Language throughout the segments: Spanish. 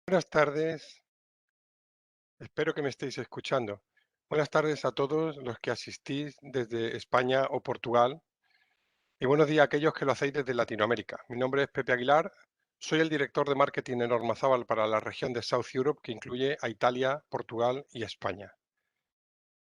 Buenas tardes, espero que me estéis escuchando. Buenas tardes a todos los que asistís desde España o Portugal y buenos días a aquellos que lo hacéis desde Latinoamérica. Mi nombre es Pepe Aguilar, soy el director de marketing en Ormazábal para la región de South Europe que incluye a Italia, Portugal y España.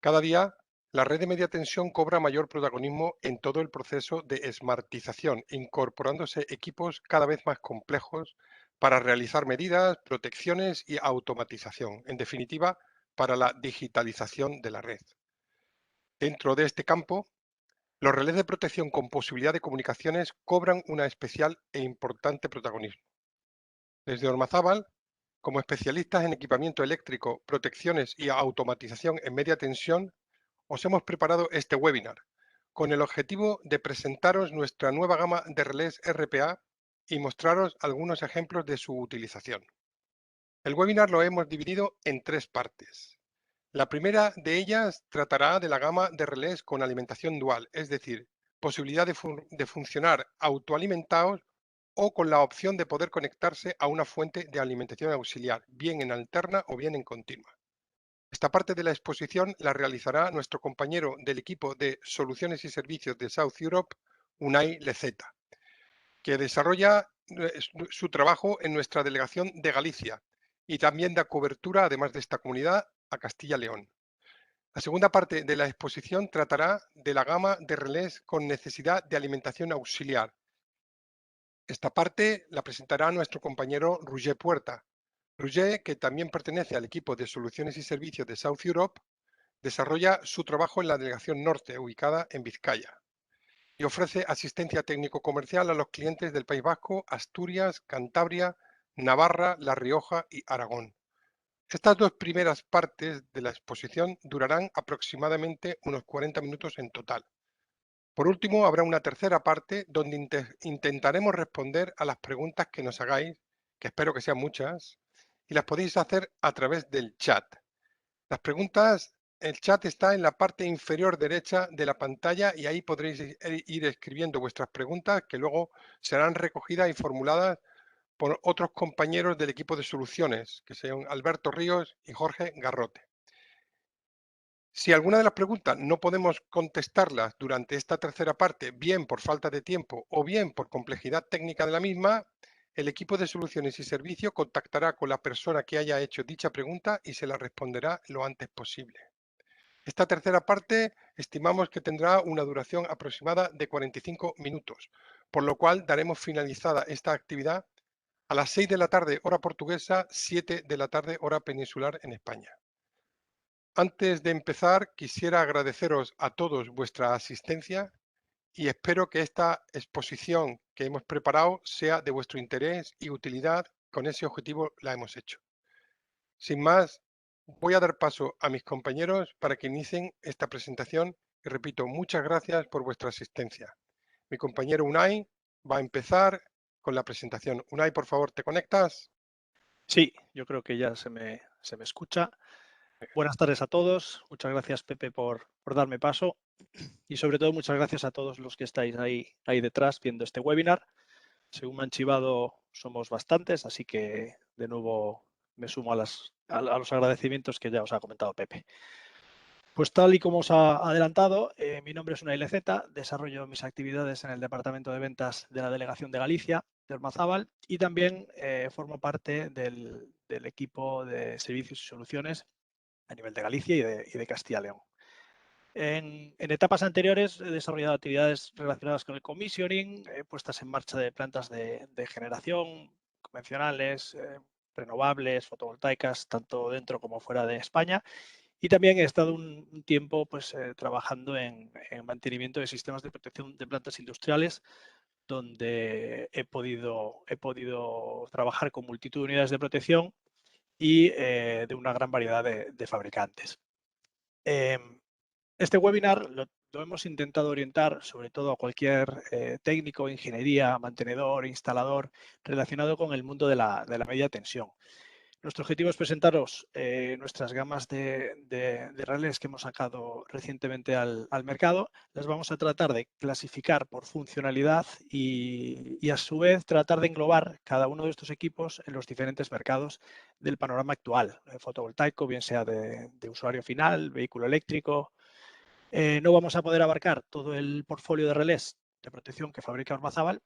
Cada día, la red de media tensión cobra mayor protagonismo en todo el proceso de smartización, incorporándose equipos cada vez más complejos para realizar medidas, protecciones y automatización, en definitiva, para la digitalización de la red. Dentro de este campo, los relés de protección con posibilidad de comunicaciones cobran una especial e importante protagonismo. Desde Ormazábal, como especialistas en equipamiento eléctrico, protecciones y automatización en media tensión, os hemos preparado este webinar con el objetivo de presentaros nuestra nueva gama de relés RPA y mostraros algunos ejemplos de su utilización. El webinar lo hemos dividido en tres partes. La primera de ellas tratará de la gama de relés con alimentación dual, es decir, posibilidad de funcionar autoalimentados o con la opción de poder conectarse a una fuente de alimentación auxiliar, bien en alterna o bien en continua. Esta parte de la exposición la realizará nuestro compañero del equipo de Soluciones y Servicios de South Europe, Unai Leceta, que desarrolla su trabajo en nuestra delegación de Galicia y también da cobertura, además de esta comunidad, a Castilla-León. La segunda parte de la exposición tratará de la gama de relés con necesidad de alimentación auxiliar. Esta parte la presentará nuestro compañero Roger Puerta. Roger, que también pertenece al equipo de Soluciones y Servicios de South Europe, desarrolla su trabajo en la Delegación Norte, ubicada en Vizcaya, y ofrece asistencia técnico-comercial a los clientes del País Vasco, Asturias, Cantabria, Navarra, La Rioja y Aragón. Estas dos primeras partes de la exposición durarán aproximadamente unos 40 minutos en total. Por último, habrá una tercera parte donde intentaremos responder a las preguntas que nos hagáis, que espero que sean muchas, y las podéis hacer a través del chat. Las preguntas, el chat está en la parte inferior derecha de la pantalla y ahí podréis ir escribiendo vuestras preguntas que luego serán recogidas y formuladas por otros compañeros del equipo de soluciones, que son Alberto Ríos y Jorge Garrote. Si alguna de las preguntas no podemos contestarlas durante esta tercera parte, bien por falta de tiempo o bien por complejidad técnica de la misma, el equipo de soluciones y servicio contactará con la persona que haya hecho dicha pregunta y se la responderá lo antes posible. Esta tercera parte estimamos que tendrá una duración aproximada de 45 minutos, por lo cual daremos finalizada esta actividad a las 6 de la tarde hora portuguesa, 7 de la tarde hora peninsular en España. Antes de empezar, quisiera agradeceros a todos vuestra asistencia y espero que esta exposición que hemos preparado sea de vuestro interés y utilidad. Con ese objetivo la hemos hecho. Sin más, voy a dar paso a mis compañeros para que inicien esta presentación y repito, muchas gracias por vuestra asistencia. Mi compañero Unai va a empezar con la presentación. Unai, por favor, ¿te conectas? Sí, yo creo que ya se me escucha. Buenas tardes a todos. Muchas gracias, Pepe, por darme paso. Y sobre todo, muchas gracias a todos los que estáis ahí detrás viendo este webinar. Según me han chivado, somos bastantes, así que de nuevo me sumo a los agradecimientos que ya os ha comentado Pepe. Pues tal y como os ha adelantado, mi nombre es Unai Lezeta, desarrollo mis actividades en el Departamento de Ventas de la Delegación de Galicia, de Ormazábal, y también formo parte del equipo de servicios y soluciones a nivel de Galicia y de Castilla y León. En etapas anteriores he desarrollado actividades relacionadas con el commissioning, puestas en marcha de plantas de generación convencionales, renovables, fotovoltaicas, tanto dentro como fuera de España. Y también he estado un tiempo pues, trabajando en mantenimiento de sistemas de protección de plantas industriales, donde he podido trabajar con multitud de unidades de protección y de una gran variedad de fabricantes. Este webinar lo hemos intentado orientar sobre todo a cualquier técnico, ingeniería, mantenedor, instalador relacionado con el mundo de la media tensión. Nuestro objetivo es presentaros nuestras gamas de relés que hemos sacado recientemente al mercado. Las vamos a tratar de clasificar por funcionalidad y a su vez tratar de englobar cada uno de estos equipos en los diferentes mercados del panorama actual, fotovoltaico, bien sea de usuario final, vehículo eléctrico. No vamos a poder abarcar todo el portfolio de relés de protección que fabrica Ormazábal,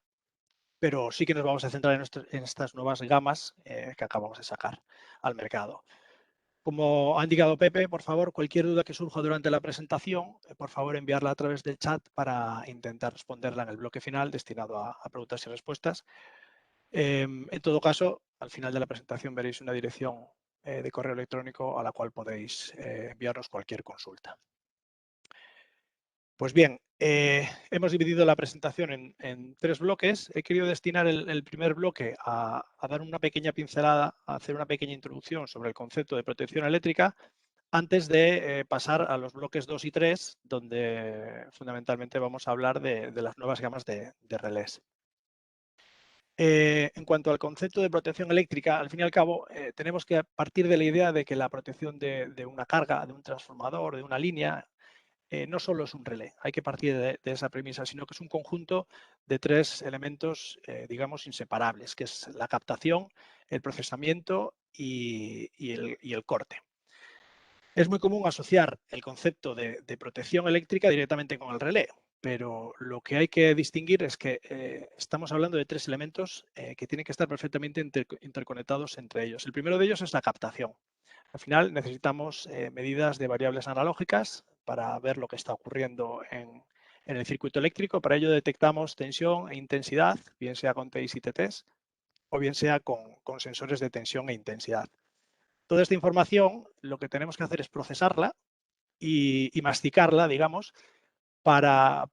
pero sí que nos vamos a centrar en estas nuevas gamas que acabamos de sacar al mercado. Como ha indicado Pepe, por favor, cualquier duda que surja durante la presentación, por favor enviarla a través del chat para intentar responderla en el bloque final destinado a preguntas y respuestas. En todo caso, al final de la presentación veréis una dirección de correo electrónico a la cual podéis enviarnos cualquier consulta. Pues bien, hemos dividido la presentación en 3 bloques. He querido destinar el primer bloque a dar una pequeña pincelada, a hacer una pequeña introducción sobre el concepto de protección eléctrica antes de pasar a los bloques 2 y 3, donde fundamentalmente vamos a hablar de las nuevas gamas de relés. En cuanto al concepto de protección eléctrica, al fin y al cabo, tenemos que partir de la idea de que la protección de una carga, de un transformador, de una línea, no solo es un relé, hay que partir de esa premisa, sino que es un conjunto de 3 elementos, digamos, inseparables, que es la captación, el procesamiento y el corte. Es muy común asociar el concepto de protección eléctrica directamente con el relé, pero lo que hay que distinguir es que estamos hablando de 3 elementos que tienen que estar perfectamente interconectados entre ellos. El primero de ellos es la captación. Al final necesitamos medidas de variables analógicas para ver lo que está ocurriendo en el circuito eléctrico. Para ello detectamos tensión e intensidad, bien sea con TIs y TTs o bien sea con sensores de tensión e intensidad. Toda esta información lo que tenemos que hacer es procesarla y masticarla, digamos, para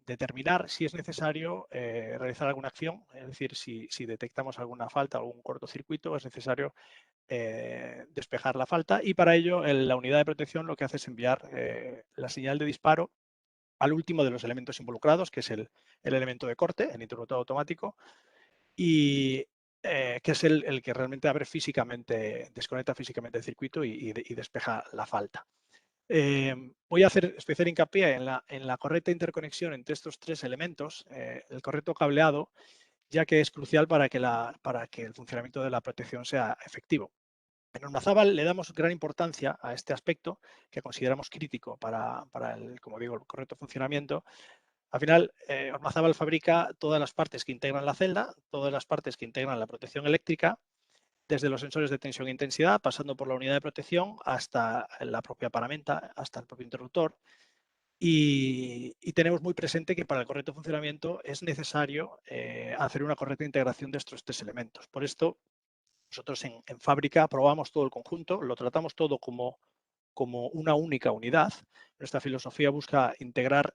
determinar si es necesario realizar alguna acción, es decir, si detectamos alguna falta o algún cortocircuito, es necesario despejar la falta, y para ello la unidad de protección lo que hace es enviar la señal de disparo al último de los elementos involucrados, que es el elemento de corte, el interruptor automático, y que es el que realmente abre físicamente, desconecta físicamente el circuito y despeja la falta. Voy a hacer especial hincapié en la correcta interconexión entre estos 3 elementos, el correcto cableado, ya que es crucial para que el funcionamiento de la protección sea efectivo. En Ormazábal le damos gran importancia a este aspecto que consideramos crítico para el, como digo, el correcto funcionamiento. Al final, Ormazábal fabrica todas las partes que integran la celda, todas las partes que integran la protección eléctrica, desde los sensores de tensión e intensidad, pasando por la unidad de protección hasta la propia paramenta, hasta el propio interruptor. Y tenemos muy presente que para el correcto funcionamiento es necesario hacer una correcta integración de estos 3 elementos. Por esto, nosotros en fábrica probamos todo el conjunto, lo tratamos todo como una única unidad. Nuestra filosofía busca integrar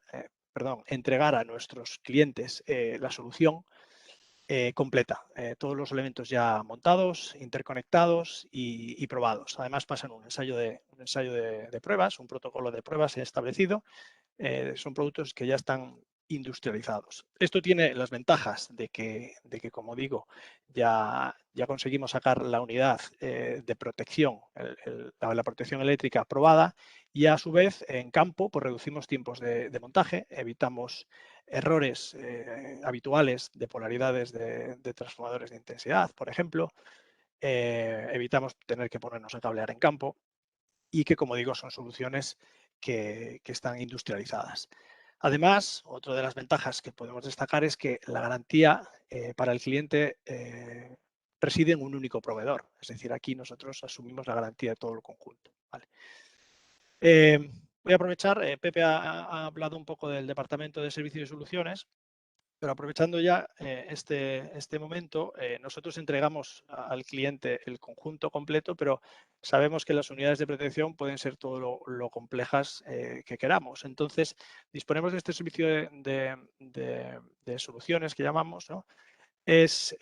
entregar a nuestros clientes la solución completa. Todos los elementos ya montados, interconectados y probados. Además pasan un ensayo de pruebas, un protocolo de pruebas establecido. Son productos que ya están industrializados. Esto tiene las ventajas de que como digo, ya conseguimos sacar la unidad de protección, la protección eléctrica aprobada, y a su vez en campo pues reducimos tiempos de montaje, evitamos errores habituales de polaridades de transformadores de intensidad, por ejemplo, evitamos tener que ponernos a cablear en campo y que, como digo, son soluciones que están industrializadas. Además, otra de las ventajas que podemos destacar es que la garantía para el cliente reside en un único proveedor. Es decir, aquí nosotros asumimos la garantía de todo el conjunto. ¿Vale? Voy a aprovechar, Pepe ha hablado un poco del Departamento de Servicios y Soluciones, pero aprovechando ya este momento, nosotros entregamos al cliente el conjunto completo, pero sabemos que las unidades de protección pueden ser todo lo complejas que queramos. Entonces, disponemos de este servicio de soluciones que llamamos, ¿no? Es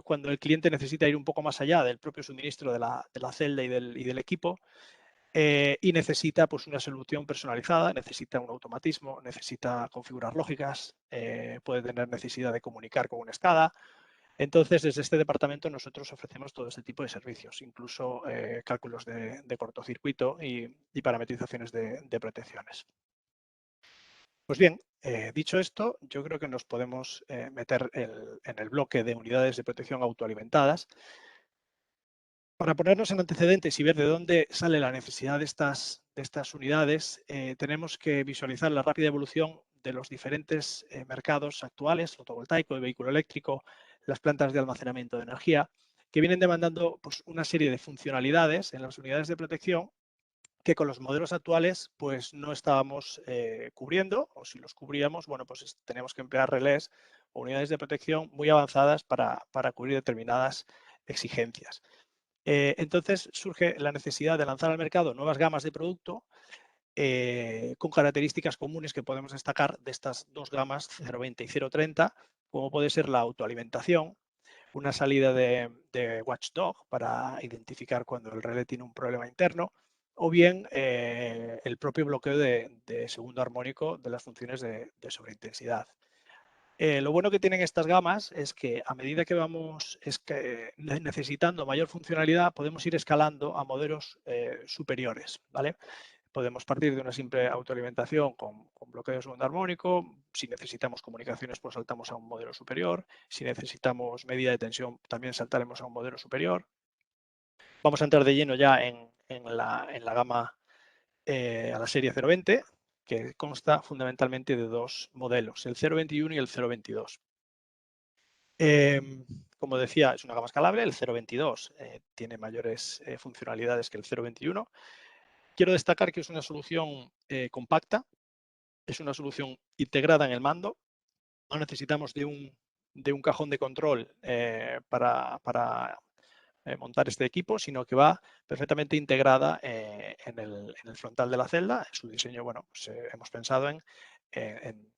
cuando el cliente necesita ir un poco más allá del propio suministro de la celda y del equipo, y necesita pues, una solución personalizada, necesita un automatismo, necesita configurar lógicas, puede tener necesidad de comunicar con una SCADA. Entonces, desde este departamento nosotros ofrecemos todo este tipo de servicios, incluso cálculos de cortocircuito y parametrizaciones de protecciones. Pues bien, dicho esto, yo creo que nos podemos meter en el bloque de unidades de protección autoalimentadas. Para ponernos en antecedentes y ver de dónde sale la necesidad de estas unidades, tenemos que visualizar la rápida evolución de los diferentes mercados actuales, fotovoltaico, de vehículo eléctrico, las plantas de almacenamiento de energía, que vienen demandando pues, una serie de funcionalidades en las unidades de protección que con los modelos actuales pues, no estábamos cubriendo, o si los cubríamos, bueno, pues tenemos que emplear relés o unidades de protección muy avanzadas para cubrir determinadas exigencias. Entonces surge la necesidad de lanzar al mercado nuevas gamas de producto con características comunes que podemos destacar de estas dos gamas 0.20 y 0.30, como puede ser la autoalimentación, una salida de watchdog para identificar cuando el relé tiene un problema interno, o bien el propio bloqueo de segundo armónico de las funciones de sobreintensidad. Lo bueno que tienen estas gamas es que a medida que vamos necesitando mayor funcionalidad, podemos ir escalando a modelos superiores, ¿vale? Podemos partir de una simple autoalimentación con bloqueo de segundo armónico. Si necesitamos comunicaciones, pues saltamos a un modelo superior. Si necesitamos medida de tensión, también saltaremos a un modelo superior. Vamos a entrar de lleno ya en la gama, a la serie 0.20, que consta fundamentalmente de dos modelos, el 0.21 y el 0.22. Como decía, es una gama escalable, el 0.22 tiene mayores funcionalidades que el 0.21. Quiero destacar que es una solución compacta, es una solución integrada en el mando. No necesitamos de un cajón de control para montar este equipo, sino que va perfectamente integrada en el frontal de la celda. En su diseño, bueno, pues, hemos pensado en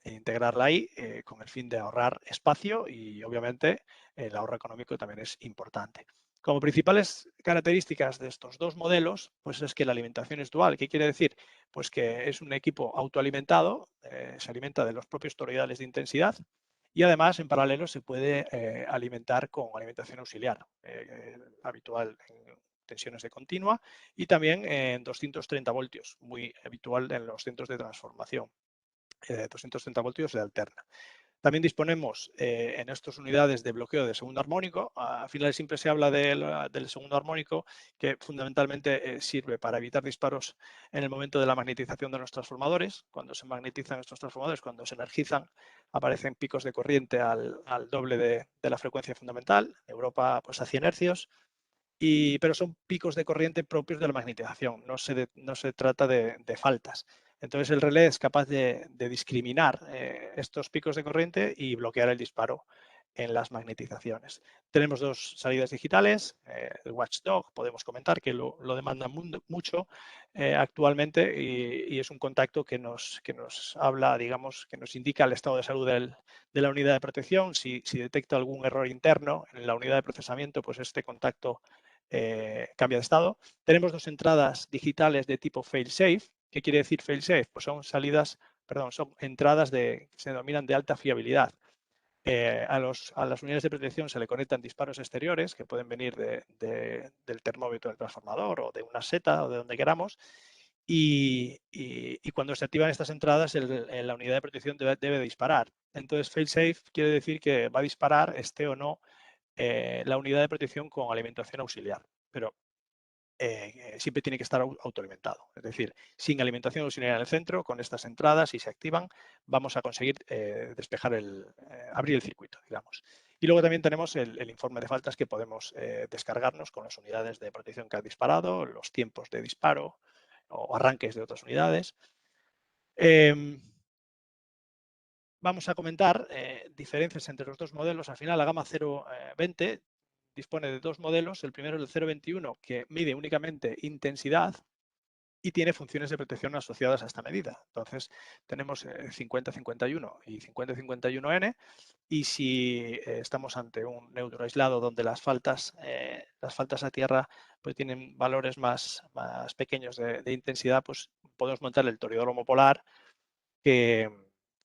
integrarla ahí con el fin de ahorrar espacio y, obviamente, el ahorro económico también es importante. Como principales características de estos dos modelos, pues es que la alimentación es dual. ¿Qué quiere decir? Pues que es un equipo autoalimentado, se alimenta de los propios toroidales de intensidad y además en paralelo se puede alimentar con alimentación auxiliar, habitual en tensiones de continua y también en 230 voltios, muy habitual en los centros de transformación. 230 voltios de alterna. También disponemos en estas unidades de bloqueo de segundo armónico. Al final siempre se habla del segundo armónico, que fundamentalmente sirve para evitar disparos en el momento de la magnetización de los transformadores. Cuando se magnetizan estos transformadores, cuando se energizan, aparecen picos de corriente al doble de la frecuencia fundamental. En Europa, pues a 100 hercios. Pero son picos de corriente propios de la magnetización, no se trata de faltas. Entonces el relé es capaz de discriminar estos picos de corriente y bloquear el disparo en las magnetizaciones. Tenemos dos salidas digitales, el Watchdog, podemos comentar que lo demanda mucho actualmente y es un contacto que nos habla, digamos, que nos indica el estado de salud de la unidad de protección. Si detecta algún error interno en la unidad de procesamiento, pues este contacto cambia de estado. Tenemos dos entradas digitales de tipo fail-safe. ¿Qué quiere decir fail-safe? Pues son son entradas que se denominan de alta fiabilidad. A las unidades de protección se le conectan disparos exteriores que pueden venir del termómetro del transformador o de una seta o de donde queramos. Y cuando se activan estas entradas, la unidad de protección debe disparar. Entonces, fail-safe quiere decir que va a disparar, esté o no, la unidad de protección con alimentación auxiliar. Pero siempre tiene que estar autoalimentado. Es decir, sin alimentación auxiliar en el centro, con estas entradas, si se activan, vamos a conseguir abrir el circuito, digamos. Y luego también tenemos el informe de faltas que podemos descargarnos con las unidades de protección que ha disparado, los tiempos de disparo o arranques de otras unidades. Vamos a comentar diferencias entre los dos modelos. Al final, la gama 020 dispone de dos modelos. El primero es el 021, que mide únicamente intensidad y tiene funciones de protección asociadas a esta medida. Entonces, tenemos 5051 y 5051N, y si estamos ante un neutro aislado donde las faltas a tierra pues tienen valores más pequeños de intensidad, pues podemos montar el toridor homopolar que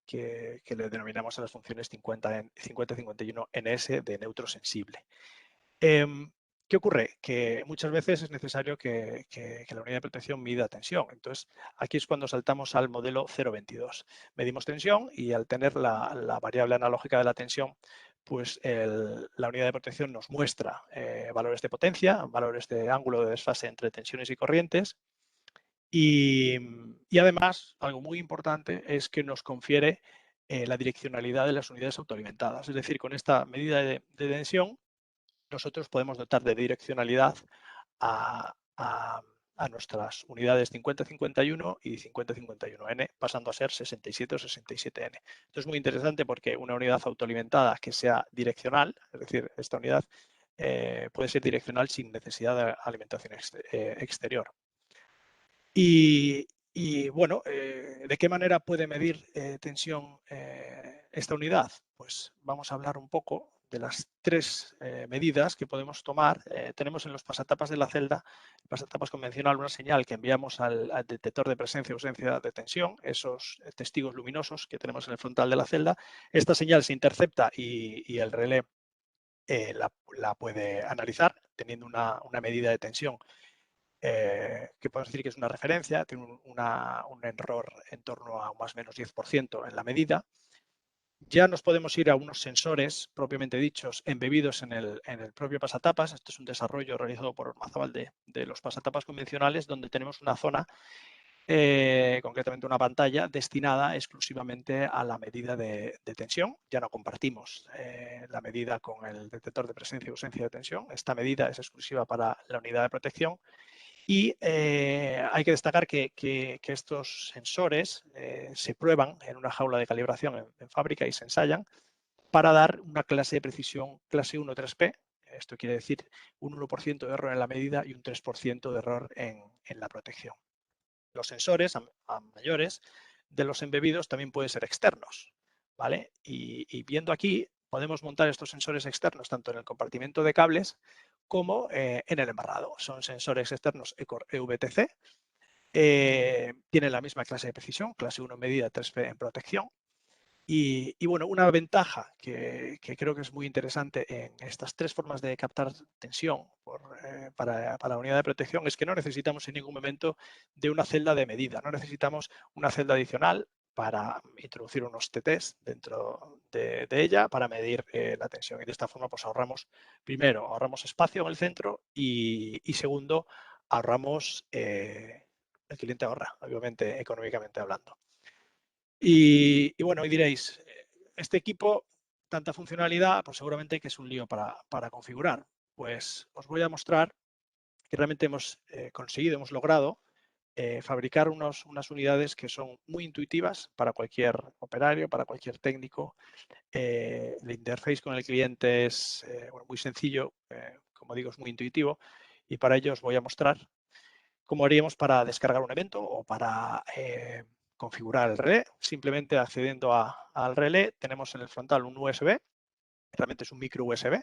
le denominamos a las funciones 50-51NS de neutro sensible. ¿Qué ocurre? Que muchas veces es necesario que la unidad de protección mida tensión. Entonces, aquí es cuando saltamos al modelo 022. Medimos tensión y al tener la variable analógica de la tensión, pues la unidad de protección nos muestra valores de potencia, valores de ángulo de desfase entre tensiones y corrientes. Y además, algo muy importante es que nos confiere la direccionalidad de las unidades autoalimentadas. Es decir, con esta medida de tensión, nosotros podemos dotar de direccionalidad a nuestras unidades 5051 y 5051N, pasando a ser 67 o 67N. Esto es muy interesante porque una unidad autoalimentada que sea direccional, es decir, esta unidad puede ser direccional sin necesidad de alimentación exterior. Y bueno, ¿de qué manera puede medir tensión esta unidad? Pues vamos a hablar un poco de las tres medidas que podemos tomar. Tenemos en los pasatapas de la celda, el pasatapas convencional, una señal que enviamos al detector de presencia o ausencia de tensión, esos testigos luminosos que tenemos en el frontal de la celda. Esta señal se intercepta y el relé la puede analizar teniendo una medida de tensión que podemos decir que es una referencia, tiene un error en torno a más o menos 10% en la medida. Ya nos podemos ir a unos sensores propiamente dichos embebidos en el propio pasatapas. Esto es un desarrollo realizado por Mazabal de los pasatapas convencionales, donde tenemos una zona, concretamente una pantalla, destinada exclusivamente a la medida de tensión. Ya no compartimos la medida con el detector de presencia y ausencia de tensión. Esta medida es exclusiva para la unidad de protección. Y hay que destacar que estos sensores se prueban en una jaula de calibración en fábrica y se ensayan para dar una clase de precisión clase 1 3P. Esto quiere decir un 1% de error en la medida y un 3% de error en la protección. Los sensores a mayores de los embebidos también pueden ser externos, ¿vale? Y viendo aquí, podemos montar estos sensores externos tanto en el compartimento de cables como en el embarrado. Son sensores externos ECOR EVTC, tienen la misma clase de precisión, clase 1 medida, 3P en protección. Y bueno, una ventaja que creo que es muy interesante en estas tres formas de captar tensión para la unidad de protección es que no necesitamos en ningún momento de una celda de medida, no necesitamos una celda adicional para introducir unos TTs dentro de ella para medir la tensión. Y de esta forma, pues primero, ahorramos espacio en el centro y segundo, ahorramos, el cliente ahorra, obviamente, económicamente hablando. Y bueno, y diréis, este equipo, tanta funcionalidad, pues seguramente que es un lío para configurar. Pues os voy a mostrar que realmente hemos conseguido, hemos logrado fabricar unas unidades que son muy intuitivas para cualquier operario, para cualquier técnico. El interface con el cliente es muy sencillo, como digo, es muy intuitivo, y para ello os voy a mostrar cómo haríamos para descargar un evento o para configurar el relé. Simplemente accediendo al relé, tenemos en el frontal un USB, realmente es un micro USB,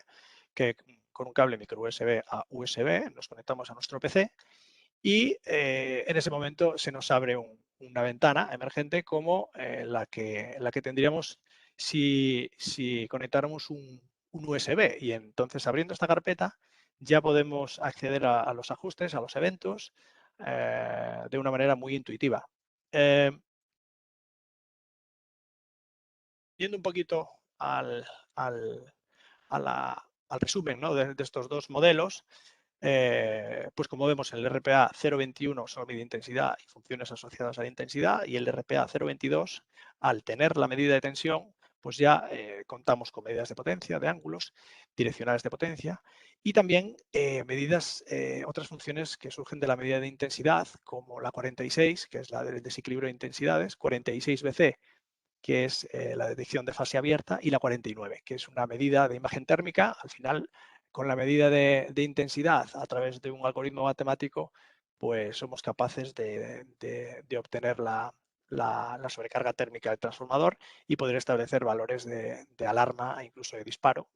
que con un cable micro USB a USB nos conectamos a nuestro PC y en ese momento se nos abre una ventana emergente como la que tendríamos si conectáramos un USB. Y entonces, abriendo esta carpeta, ya podemos acceder a los ajustes, a los eventos, de una manera muy intuitiva. Yendo un poquito al resumen, ¿no?, de estos dos modelos, pues como vemos, el RPA 021 solo mide intensidad y funciones asociadas a la intensidad, y el RPA 022, al tener la medida de tensión, pues ya contamos con medidas de potencia, de ángulos, direccionales de potencia, y también otras funciones que surgen de la medida de intensidad, como la 46, que es la del desequilibrio de intensidades, 46BC, que es la detección de fase abierta, y la 49, que es una medida de imagen térmica. Al final, con la medida de intensidad a través de un algoritmo matemático, pues somos capaces de obtener la sobrecarga térmica del transformador y poder establecer valores de alarma e incluso de disparo,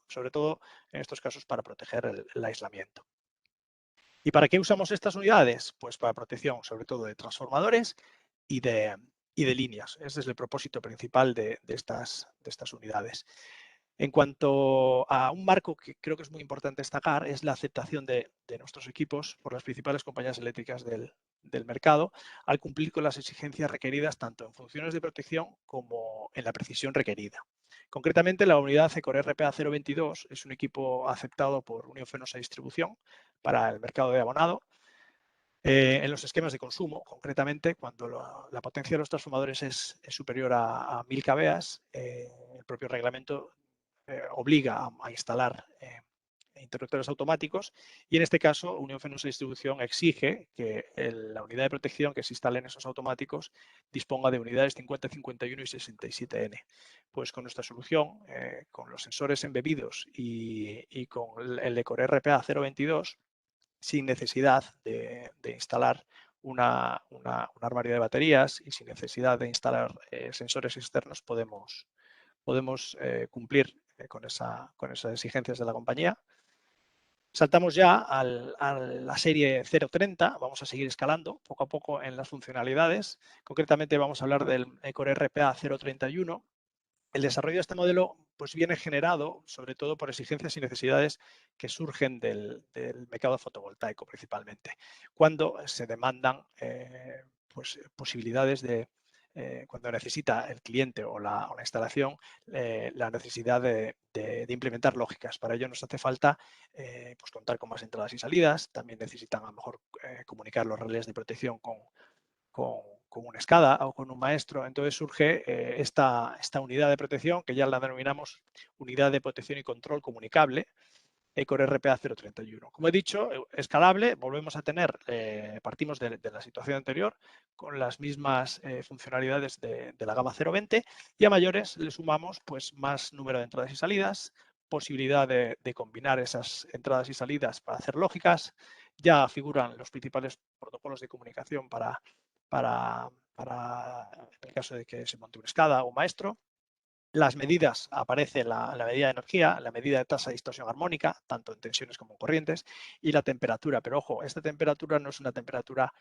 sobre todo en estos casos para proteger el aislamiento. ¿Y para qué usamos estas unidades? Pues para protección, sobre todo, de transformadores y de líneas. Ese es el propósito principal de estas unidades. En cuanto a un marco que creo que es muy importante destacar, es la aceptación de nuestros equipos por las principales compañías eléctricas del mercado, al cumplir con las exigencias requeridas tanto en funciones de protección como en la precisión requerida. Concretamente, la unidad Ecore RPA 022 es un equipo aceptado por Unión Fenosa Distribución para el mercado de abonado. En los esquemas de consumo, concretamente, cuando la potencia de los transformadores es superior a 1000 kVA, el propio reglamento obliga a instalar interruptores automáticos, y en este caso Unión Fenosa Distribución exige que la unidad de protección que se instale en esos automáticos disponga de unidades 50, 51 y 67N. Pues con nuestra solución, con los sensores embebidos y con el Ecore RPA 022, sin necesidad de instalar un armario de baterías y sin necesidad de instalar sensores externos, podemos cumplir con esas exigencias de la compañía. Saltamos ya a la serie 030, vamos a seguir escalando poco a poco en las funcionalidades. Concretamente vamos a hablar del Ecore RPA 031. El desarrollo de este modelo pues viene generado sobre todo por exigencias y necesidades que surgen del mercado fotovoltaico principalmente, cuando se demandan posibilidades de, cuando necesita el cliente o la instalación la necesidad de implementar lógicas. Para ello nos hace falta pues contar con más entradas y salidas. También necesitan a lo mejor comunicar los relés de protección con una SCADA o con un maestro. Entonces surge esta unidad de protección, que ya la denominamos Unidad de Protección y Control Comunicable, Ecore RPA 031. Como he dicho, escalable. Volvemos a tener, partimos de la situación anterior, con las mismas funcionalidades de la gama 020, y a mayores le sumamos pues más número de entradas y salidas, posibilidad de combinar esas entradas y salidas para hacer lógicas. Ya figuran los principales protocolos de comunicación para el caso de que se monte un SCADA o un maestro. Las medidas, aparece la medida de energía, la medida de tasa de distorsión armónica, tanto en tensiones como en corrientes, y la temperatura. Pero ojo, esta temperatura no es una temperatura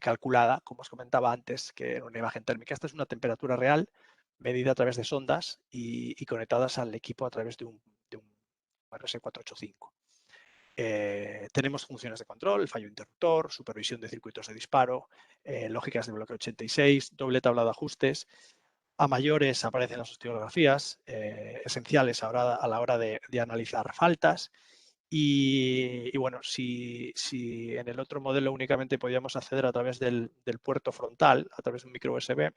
calculada, como os comentaba antes, que era una imagen térmica. Esta es una temperatura real, medida a través de sondas y conectadas al equipo a través de un RS485. Tenemos funciones de control, fallo interruptor, supervisión de circuitos de disparo, lógicas de bloque 86, doble tabla de ajustes. A mayores aparecen las oscilografías, esenciales a la hora de analizar faltas. Y bueno, si en el otro modelo únicamente podíamos acceder a través del puerto frontal, a través de un micro USB,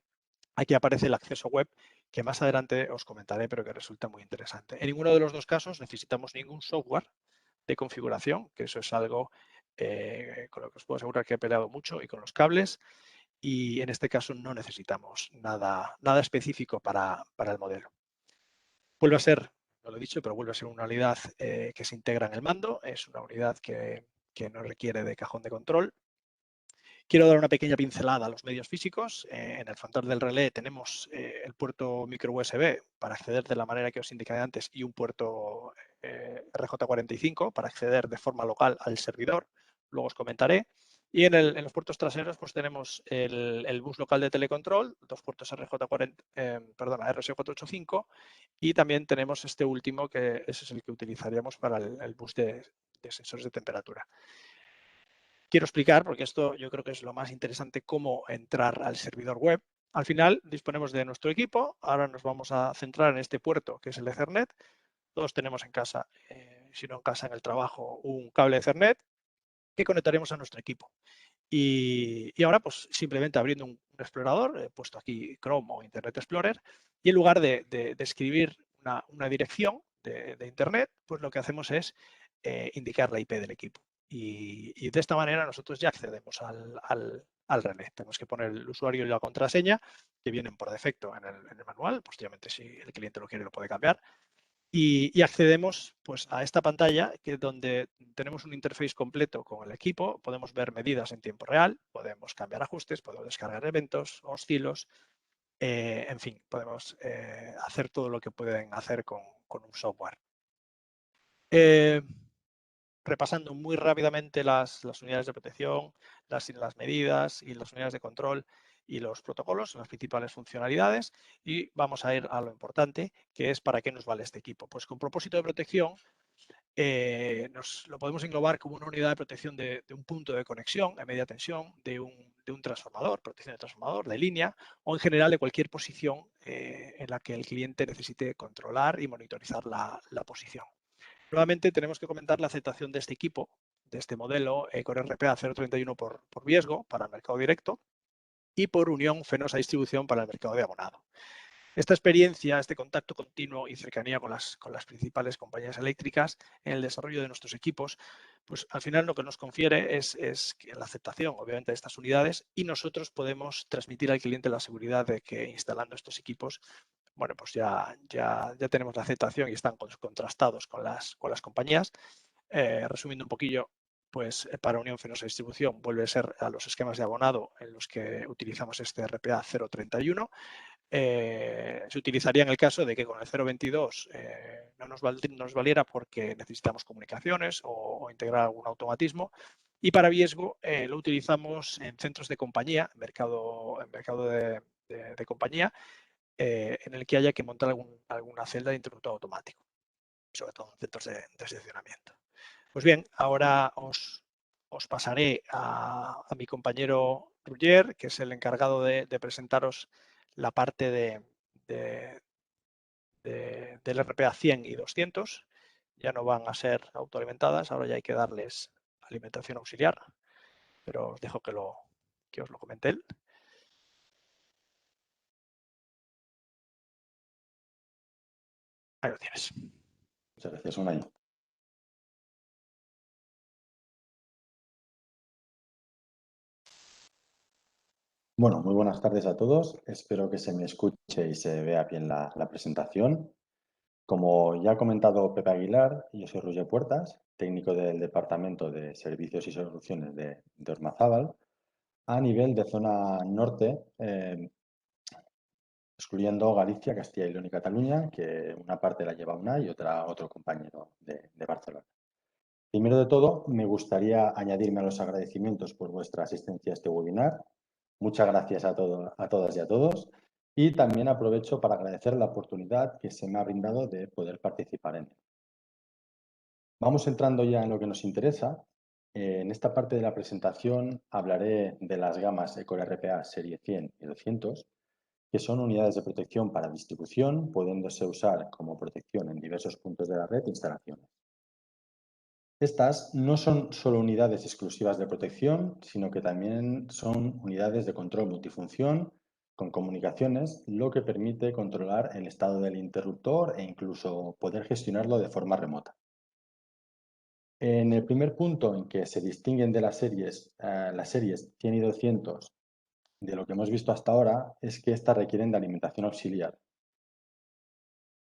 aquí aparece el acceso web, que más adelante os comentaré, pero que resulta muy interesante. En ninguno de los dos casos necesitamos ningún software de configuración, que eso es algo con lo que os puedo asegurar que he peleado mucho, y con los cables, y en este caso no necesitamos nada específico para el modelo. Vuelve a ser, no lo he dicho, pero vuelve a ser una unidad que se integra en el mando, es una unidad que no requiere de cajón de control. Quiero dar una pequeña pincelada a los medios físicos. En el frontal del relé tenemos el puerto micro USB para acceder de la manera que os indiqué antes, y un puerto RJ45 para acceder de forma local al servidor. Luego os comentaré. Y en los puertos traseros pues tenemos el bus local de telecontrol, dos puertos RS485, y también tenemos este último, que ese es el que utilizaríamos para el bus de sensores de temperatura. Quiero explicar, porque esto yo creo que es lo más interesante, cómo entrar al servidor web. Al final disponemos de nuestro equipo. Ahora nos vamos a centrar en este puerto, que es el Ethernet. Todos tenemos en casa, si no en casa, en el trabajo, un cable Ethernet que conectaremos a nuestro equipo. Y ahora, pues simplemente abriendo un explorador, he puesto aquí Chrome o Internet Explorer, y en lugar de escribir una dirección de Internet, pues lo que hacemos es indicar la IP del equipo. Y de esta manera nosotros ya accedemos al relé. Tenemos que poner el usuario y la contraseña, que vienen por defecto en el manual. Posteriormente, si el cliente lo quiere, lo puede cambiar. Y accedemos pues, a esta pantalla, que donde tenemos un interface completo con el equipo. Podemos ver medidas en tiempo real, podemos cambiar ajustes, podemos descargar eventos, oscilos, en fin, podemos hacer todo lo que pueden hacer con un software. Repasando muy rápidamente las unidades de protección, las medidas y las unidades de control y los protocolos, las principales funcionalidades, y vamos a ir a lo importante, que es para qué nos vale este equipo. Pues con propósito de protección, lo podemos englobar como una unidad de protección de un punto de conexión a media tensión, de un transformador, protección de transformador, de línea, o en general de cualquier posición en la que el cliente necesite controlar y monitorizar la posición. Nuevamente tenemos que comentar la aceptación de este equipo, de este modelo Core RPA 031 por riesgo para el mercado directo, y por unión Fenosa Distribución para el mercado de abonado. Esta experiencia, este contacto continuo y cercanía con las principales compañías eléctricas en el desarrollo de nuestros equipos, pues al final lo que nos confiere es la aceptación, obviamente, de estas unidades, y nosotros podemos transmitir al cliente la seguridad de que instalando estos equipos, bueno, pues ya tenemos la aceptación y están contrastados con las compañías. Resumiendo un poquillo, pues para Unión Fenosa Distribución vuelve a ser a los esquemas de abonado en los que utilizamos este RPA 031. Se utilizaría en el caso de que con el 022 no nos valiera porque necesitamos comunicaciones o integrar algún automatismo. Y para Viesgo lo utilizamos en centros de compañía, en mercado de compañía, en el que haya que montar alguna celda de interruptor automático, sobre todo en centros de seccionamiento. Pues bien, ahora os pasaré a mi compañero Roger, que es el encargado de presentaros la parte del RPA 100 y 200. Ya no van a ser autoalimentadas, ahora ya hay que darles alimentación auxiliar, pero os dejo que os lo comente él. Ahí lo tienes. Muchas gracias, Unai. Bueno, muy buenas tardes a todos. Espero que se me escuche y se vea bien la presentación. Como ya ha comentado Pepe Aguilar, yo soy Roger Puertas, técnico del Departamento de Servicios y Soluciones de Ormazábal, a nivel de zona norte, excluyendo Galicia, Castilla y León y Cataluña, que una parte la lleva Unai y otro compañero de Barcelona. Primero de todo, me gustaría añadirme a los agradecimientos por vuestra asistencia a este webinar. Muchas gracias a todas y a todos. Y también aprovecho para agradecer la oportunidad que se me ha brindado de poder participar en él. Vamos entrando ya en lo que nos interesa. En esta parte de la presentación hablaré de las gamas Core RPA serie 100 y 200, que son unidades de protección para distribución, pudiéndose usar como protección en diversos puntos de la red e instalaciones. Estas no son solo unidades exclusivas de protección, sino que también son unidades de control multifunción con comunicaciones, lo que permite controlar el estado del interruptor e incluso poder gestionarlo de forma remota. En el primer punto, en que se distinguen de las series 100 y 200 de lo que hemos visto hasta ahora, es que estas requieren de alimentación auxiliar.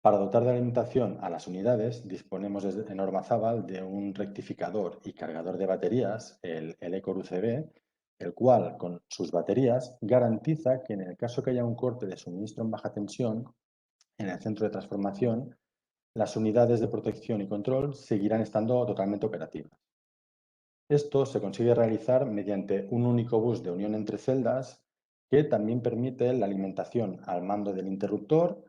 Para dotar de alimentación a las unidades, disponemos en Ormazábal de un rectificador y cargador de baterías, el Ecor UCB, el cual, con sus baterías, garantiza que en el caso que haya un corte de suministro en baja tensión en el centro de transformación, las unidades de protección y control seguirán estando totalmente operativas. Esto se consigue realizar mediante un único bus de unión entre celdas que también permite la alimentación al mando del interruptor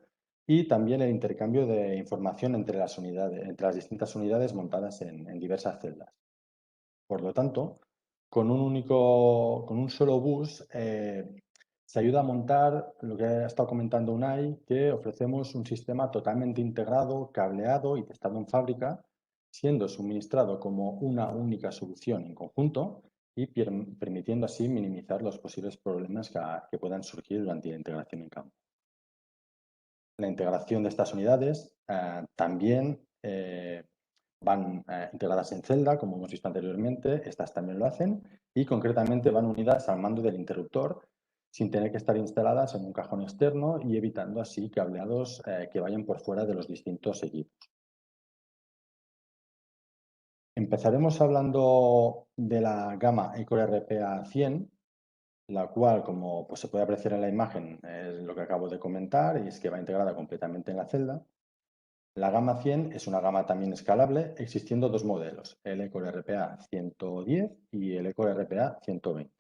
y también el intercambio de información entre las distintas unidades montadas en diversas celdas. Por lo tanto, con un solo bus se ayuda a montar lo que ha estado comentando Unai, que ofrecemos un sistema totalmente integrado, cableado y testado en fábrica, siendo suministrado como una única solución en conjunto y permitiendo así minimizar los posibles problemas que puedan surgir durante la integración en campo. La integración de estas unidades también van integradas en celda, como hemos visto anteriormente, estas también lo hacen, y concretamente van unidas al mando del interruptor, sin tener que estar instaladas en un cajón externo y evitando así cableados que vayan por fuera de los distintos equipos. Empezaremos hablando de la gama Ecor RPA 100, la cual, como se puede apreciar en la imagen, es lo que acabo de comentar, y es que va integrada completamente en la celda. La gama 100 es una gama también escalable, existiendo dos modelos, el Ecor RPA 110 y el Ecor RPA 120.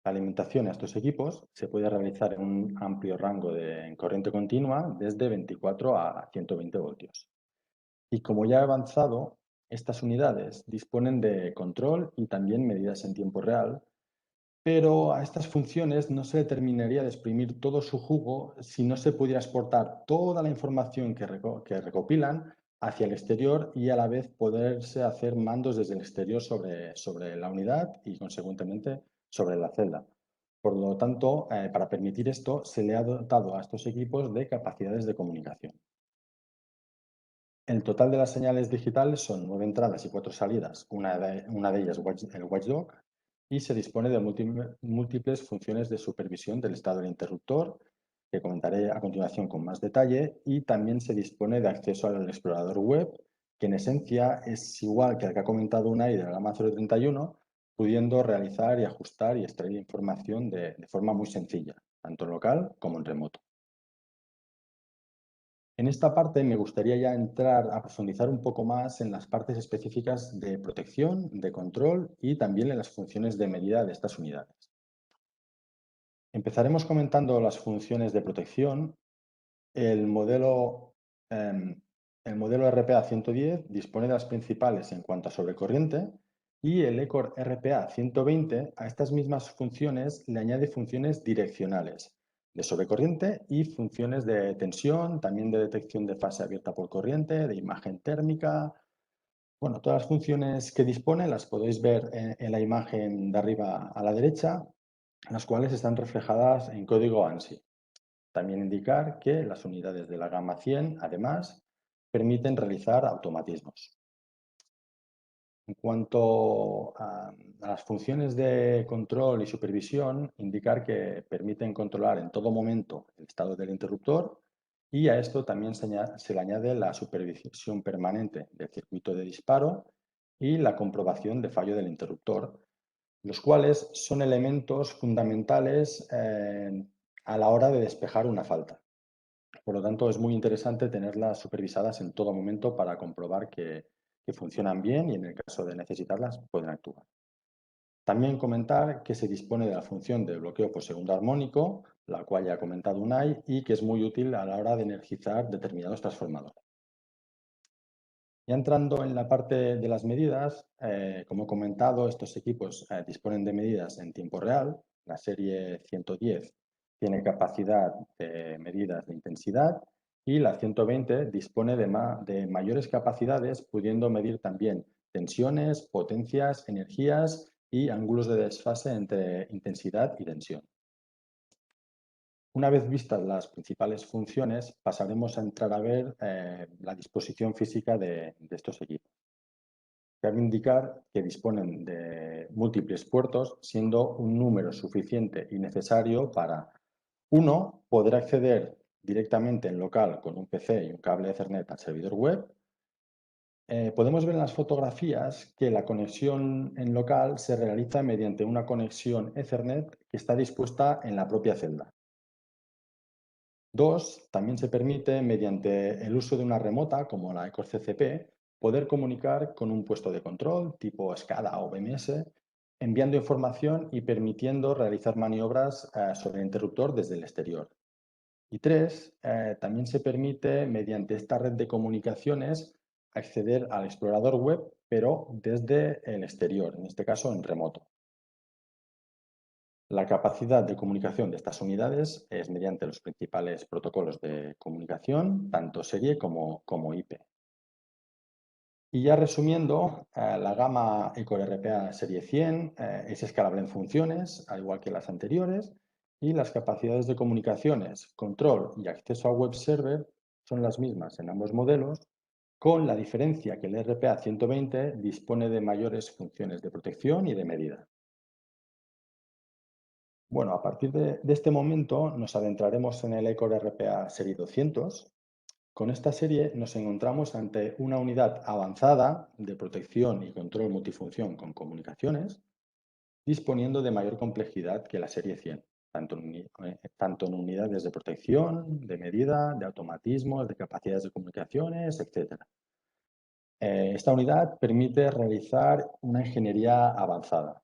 La alimentación a estos equipos se puede realizar en un amplio rango en corriente continua, desde 24 a 120 voltios. Y como ya he avanzado, estas unidades disponen de control y también medidas en tiempo real, pero a estas funciones no se le terminaría de exprimir todo su jugo si no se pudiera exportar toda la información que recopilan hacia el exterior y a la vez poderse hacer mandos desde el exterior sobre la unidad y, consecuentemente, sobre la celda. Por lo tanto, para permitir esto, se le ha dotado a estos equipos de capacidades de comunicación. El total de las señales digitales son 9 entradas y 4 salidas, una de ellas el watchdog, y se dispone de múltiples funciones de supervisión del estado del interruptor, que comentaré a continuación con más detalle, y también se dispone de acceso al explorador web, que en esencia es igual que el que ha comentado Unai de la gama 031, pudiendo realizar y ajustar y extraer información de forma muy sencilla, tanto en local como en remoto. En esta parte me gustaría ya entrar a profundizar un poco más en las partes específicas de protección, de control y también en las funciones de medida de estas unidades. Empezaremos comentando las funciones de protección. El modelo RPA 110 dispone de las principales en cuanto a sobrecorriente y el Ecor RPA 120 a estas mismas funciones le añade funciones direccionales de sobrecorriente y funciones de tensión, también de detección de fase abierta por corriente, de imagen térmica. Bueno, todas las funciones que dispone las podéis ver en la imagen de arriba a la derecha, las cuales están reflejadas en código ANSI. También indicar que las unidades de la gama 100, además, permiten realizar automatismos. En cuanto a las funciones de control y supervisión, indicar que permiten controlar en todo momento el estado del interruptor y a esto también se le añade la supervisión permanente del circuito de disparo y la comprobación de fallo del interruptor, los cuales son elementos fundamentales a la hora de despejar una falta. Por lo tanto, es muy interesante tenerlas supervisadas en todo momento para comprobar que funcionan bien y en el caso de necesitarlas pueden actuar. También comentar que se dispone de la función de bloqueo por segundo armónico, la cual ya ha comentado Unai, y que es muy útil a la hora de energizar determinados transformadores. Ya entrando en la parte de las medidas, como he comentado, estos equipos disponen de medidas en tiempo real. La serie 110 tiene capacidad de medidas de intensidad y la 120 dispone de mayores capacidades, pudiendo medir también tensiones, potencias, energías y ángulos de desfase entre intensidad y tensión. Una vez vistas las principales funciones, pasaremos a entrar a ver la disposición física de estos equipos. Cabe indicar que disponen de múltiples puertos, siendo un número suficiente y necesario para, uno, poder acceder directamente en local con un PC y un cable Ethernet al servidor web. Podemos ver en las fotografías que la conexión en local se realiza mediante una conexión Ethernet que está dispuesta en la propia celda. Dos, también se permite, mediante el uso de una remota, como la Ecor CCP, poder comunicar con un puesto de control tipo SCADA o BMS, enviando información y permitiendo realizar maniobras sobre el interruptor desde el exterior. Y tres, también se permite, mediante esta red de comunicaciones, acceder al explorador web, pero desde el exterior, en este caso en remoto. La capacidad de comunicación de estas unidades es mediante los principales protocolos de comunicación, tanto serie como IP. Y ya resumiendo, la gama Ecor RPA Serie 100 es escalable en funciones, al igual que las anteriores, y las capacidades de comunicaciones, control y acceso a web server son las mismas en ambos modelos, con la diferencia que el RPA 120 dispone de mayores funciones de protección y de medida. Bueno, a partir de este momento nos adentraremos en el Ecor RPA Serie 200. Con esta serie nos encontramos ante una unidad avanzada de protección y control multifunción con comunicaciones, disponiendo de mayor complejidad que la serie 100, tanto en unidades de protección, de medida, de automatismos, de capacidades de comunicaciones, etc. Esta unidad permite realizar una ingeniería avanzada.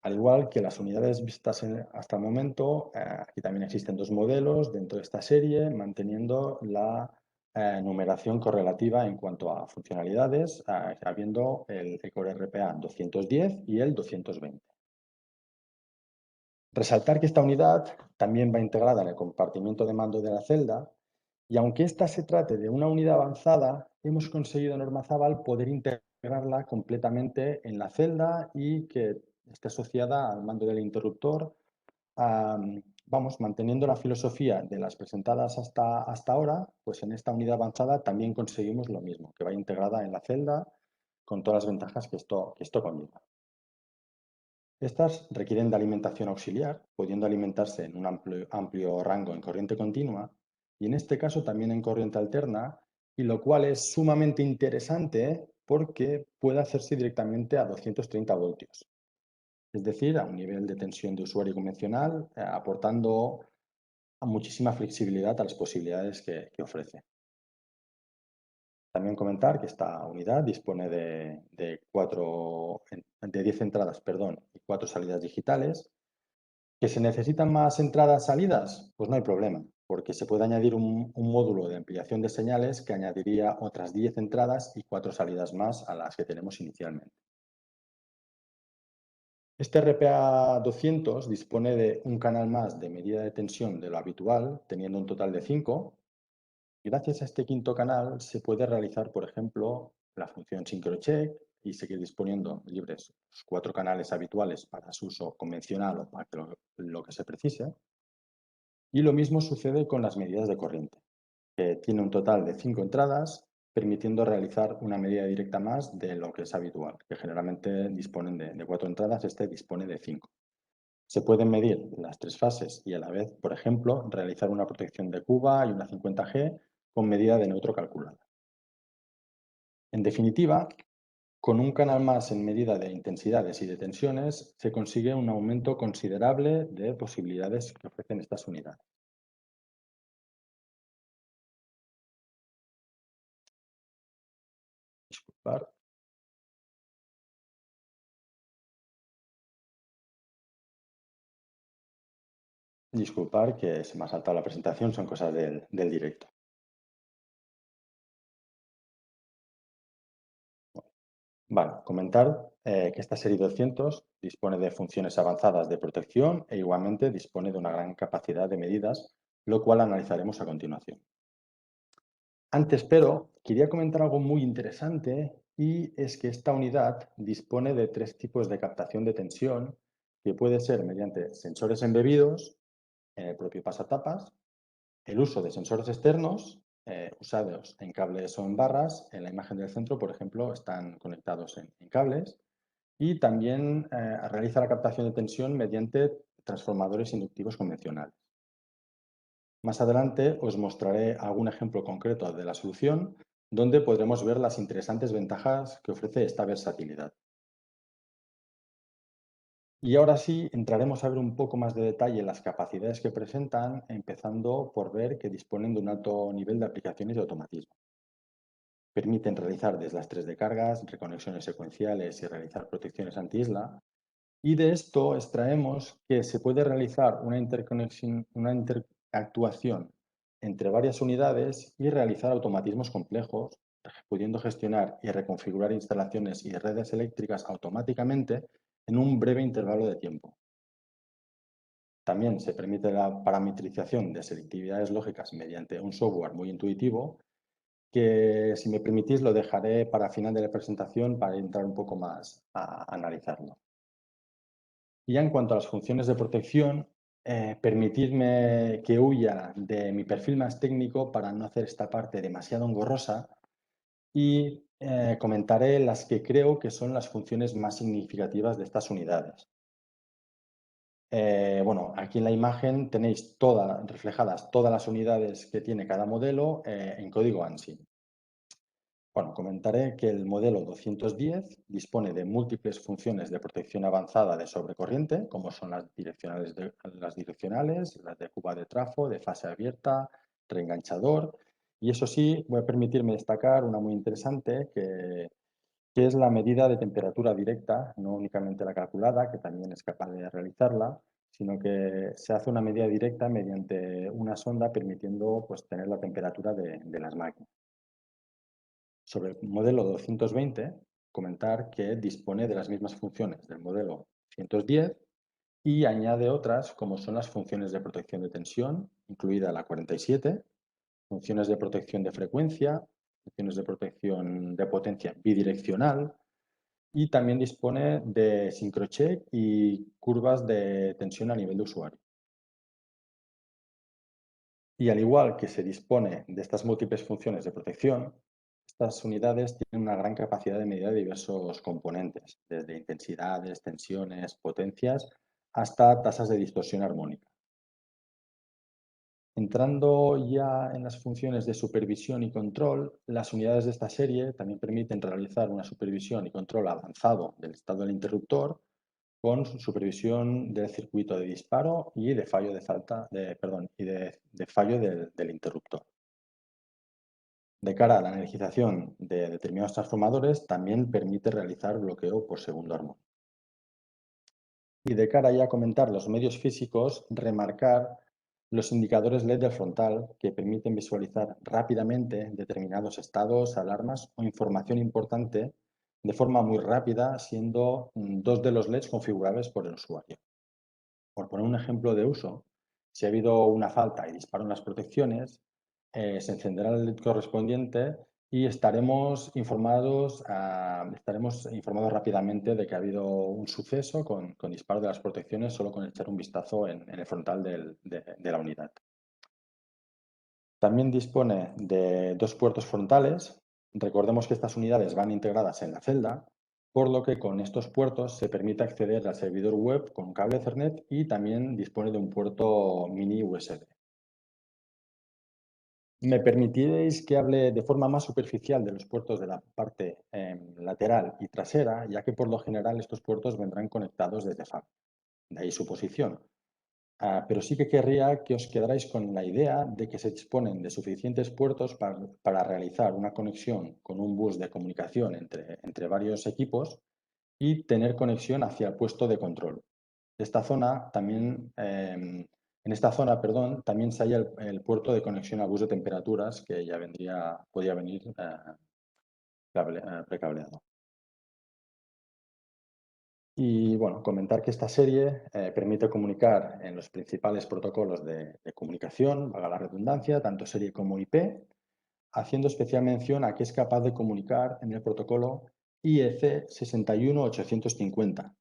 Al igual que las unidades vistas hasta el momento, aquí también existen dos modelos dentro de esta serie, manteniendo la numeración correlativa en cuanto a funcionalidades, habiendo el Ecor RPA 210 y el 220. Resaltar que esta unidad también va integrada en el compartimiento de mando de la celda, y aunque esta se trate de una unidad avanzada, hemos conseguido en Ormazábal poder integrarla completamente en la celda y que esté asociada al mando del interruptor, vamos, manteniendo la filosofía de las presentadas hasta ahora, pues en esta unidad avanzada también conseguimos lo mismo, que va integrada en la celda con todas las ventajas que esto conlleva. Estas requieren de alimentación auxiliar, pudiendo alimentarse en un amplio rango en corriente continua y en este caso también en corriente alterna, y lo cual es sumamente interesante porque puede hacerse directamente a 230 voltios. Es decir, a un nivel de tensión de usuario convencional, aportando muchísima flexibilidad a las posibilidades que ofrece. También comentar que esta unidad dispone de 10 entradas, y 4 salidas digitales. ¿Que se necesitan más entradas-salidas? Pues no hay problema, porque se puede añadir un módulo de ampliación de señales que añadiría otras 10 entradas y 4 salidas más a las que tenemos inicialmente. Este RPA 200 dispone de un canal más de medida de tensión de lo habitual, teniendo un total de 5. Gracias a este quinto canal se puede realizar, por ejemplo, la función SyncroCheck y seguir disponiendo libres los 4 canales habituales para su uso convencional o para lo que se precise. Y lo mismo sucede con las medidas de corriente, que tiene un total de 5 entradas, permitiendo realizar una medida directa más de lo que es habitual, que generalmente disponen de 4 entradas, este dispone de 5. Se pueden medir las 3 fases y a la vez, por ejemplo, realizar una protección de Cuba y una 50G con medida de neutro calculada. En definitiva, con un canal más en medida de intensidades y de tensiones, se consigue un aumento considerable de posibilidades que ofrecen estas unidades. Disculpar que se me ha saltado la presentación, son cosas del directo. Vale, comentar que esta serie 200 dispone de funciones avanzadas de protección e igualmente dispone de una gran capacidad de medidas, lo cual analizaremos a continuación. Antes, pero, quería comentar algo muy interesante y es que esta unidad dispone de 3 tipos de captación de tensión, que puede ser mediante sensores embebidos en el propio pasatapas, el uso de sensores externos usados en cables o en barras. En la imagen del centro, por ejemplo, están conectados en cables. Y también realiza la captación de tensión mediante transformadores inductivos convencionales. Más adelante os mostraré algún ejemplo concreto de la solución donde podremos ver las interesantes ventajas que ofrece esta versatilidad. Y ahora sí, entraremos a ver un poco más de detalle las capacidades que presentan, empezando por ver que disponen de un alto nivel de aplicaciones y automatismo. Permiten realizar deslastres de cargas, reconexiones secuenciales y realizar protecciones anti-isla. Y de esto extraemos que se puede realizar una interactuación entre varias unidades y realizar automatismos complejos, pudiendo gestionar y reconfigurar instalaciones y redes eléctricas automáticamente en un breve intervalo de tiempo. También se permite la parametrización de selectividades lógicas mediante un software muy intuitivo que, si me permitís, lo dejaré para final de la presentación para entrar un poco más a analizarlo. Y ya en cuanto a las funciones de protección, permitidme que huya de mi perfil más técnico para no hacer esta parte demasiado engorrosa y comentaré las que creo que son las funciones más significativas de estas unidades. Bueno, aquí en la imagen tenéis reflejadas todas las unidades que tiene cada modelo en código ANSI. Bueno, comentaré que el modelo 210 dispone de múltiples funciones de protección avanzada de sobrecorriente, como son las direccionales, las de cuba de trafo, de fase abierta, reenganchador. Y eso sí, voy a permitirme destacar una muy interesante, que es la medida de temperatura directa, no únicamente la calculada, que también es capaz de realizarla, sino que se hace una medida directa mediante una sonda, permitiendo pues, tener la temperatura de las máquinas. Sobre el modelo 220, comentar que dispone de las mismas funciones del modelo 110 y añade otras como son las funciones de protección de tensión, incluida la 47, funciones de protección de frecuencia, funciones de protección de potencia bidireccional y también dispone de sincrocheck y curvas de tensión a nivel de usuario. Y al igual que se dispone de estas múltiples funciones de protección, estas unidades tienen una gran capacidad de medida de diversos componentes, desde intensidades, tensiones, potencias, hasta tasas de distorsión armónica. Entrando ya en las funciones de supervisión y control, las unidades de esta serie también permiten realizar una supervisión y control avanzado del estado del interruptor, con supervisión del circuito de disparo y de fallo del interruptor. De cara a la energización de determinados transformadores, también permite realizar bloqueo por segundo armónico. Y de cara ya a comentar los medios físicos, remarcar los indicadores LED del frontal, que permiten visualizar rápidamente determinados estados, alarmas o información importante de forma muy rápida, siendo dos de los LEDs configurables por el usuario. Por poner un ejemplo de uso, si ha habido una falta y disparo en las protecciones, se encenderá el LED correspondiente y estaremos informados rápidamente de que ha habido un suceso con disparo de las protecciones, solo con echar un vistazo en el frontal de la unidad. También dispone de dos puertos frontales. Recordemos que estas unidades van integradas en la celda, por lo que con estos puertos se permite acceder al servidor web con un cable Ethernet y también dispone de un puerto mini USB. ¿Me permitiréis que hable de forma más superficial de los puertos de la parte lateral y trasera, ya que por lo general estos puertos vendrán conectados desde fábrica? De ahí su posición. Pero sí que querría que os quedarais con la idea de que se disponen de suficientes puertos para realizar una conexión con un bus de comunicación entre varios equipos y tener conexión hacia el puesto de control. En esta zona, también se halla el puerto de conexión al bus de temperaturas, que ya podría venir precableado. Y bueno, comentar que esta serie permite comunicar en los principales protocolos de comunicación, valga la redundancia, tanto serie como IP, haciendo especial mención a que es capaz de comunicar en el protocolo IEC 61850,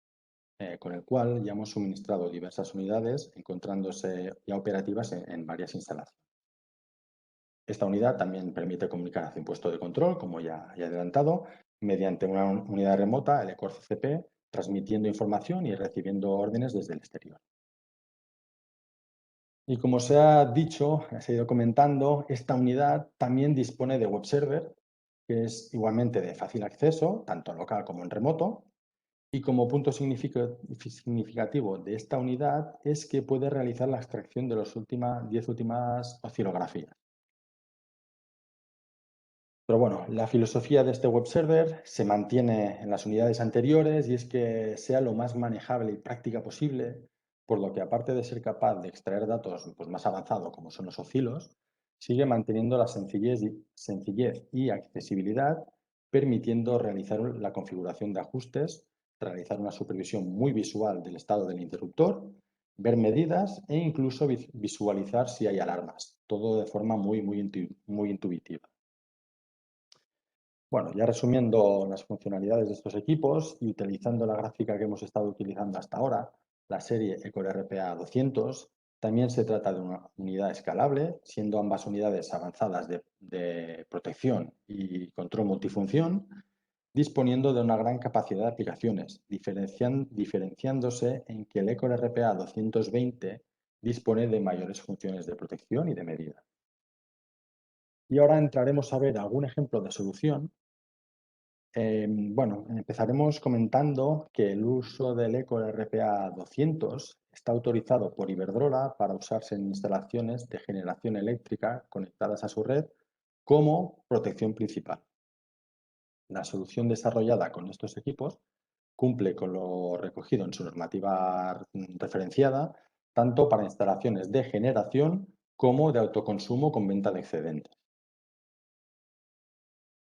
con el cual ya hemos suministrado diversas unidades, encontrándose ya operativas en varias instalaciones. Esta unidad también permite comunicar hacia un puesto de control, como ya he adelantado, mediante una unidad remota, el ECOR CCP, transmitiendo información y recibiendo órdenes desde el exterior. Y como se ha dicho, se ha ido comentando, esta unidad también dispone de web server, que es igualmente de fácil acceso, tanto en local como en remoto. Y como punto significativo de esta unidad es que puede realizar la extracción de las 10 últimas oscilografías. Pero bueno, la filosofía de este web server se mantiene en las unidades anteriores y es que sea lo más manejable y práctica posible, por lo que aparte de ser capaz de extraer datos pues, más avanzados como son los oscilos, sigue manteniendo la sencillez y accesibilidad, permitiendo realizar la configuración de ajustes, realizar una supervisión muy visual del estado del interruptor, ver medidas e incluso visualizar si hay alarmas, todo de forma muy intuitiva. Bueno, ya resumiendo las funcionalidades de estos equipos y utilizando la gráfica que hemos estado utilizando hasta ahora, la serie ECOR RPA 200, también se trata de una unidad escalable, siendo ambas unidades avanzadas de protección y control multifunción, disponiendo de una gran capacidad de aplicaciones, diferenciándose en que el ECOR RPA 220 dispone de mayores funciones de protección y de medida. Y ahora entraremos a ver algún ejemplo de solución. Bueno, empezaremos comentando que el uso del ECOR RPA 200 está autorizado por Iberdrola para usarse en instalaciones de generación eléctrica conectadas a su red como protección principal. La solución desarrollada con estos equipos cumple con lo recogido en su normativa referenciada, tanto para instalaciones de generación como de autoconsumo con venta de excedentes.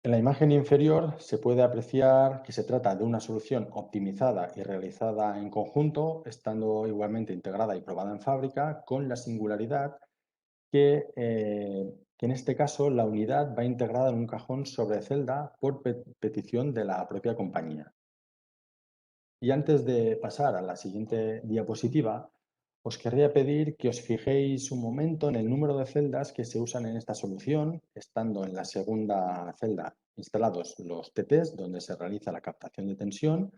En la imagen inferior se puede apreciar que se trata de una solución optimizada y realizada en conjunto, estando igualmente integrada y probada en fábrica, con la singularidad que en este caso la unidad va integrada en un cajón sobre celda por petición de la propia compañía. Y antes de pasar a la siguiente diapositiva, os querría pedir que os fijéis un momento en el número de celdas que se usan en esta solución, estando en la segunda celda instalados los TTs, donde se realiza la captación de tensión.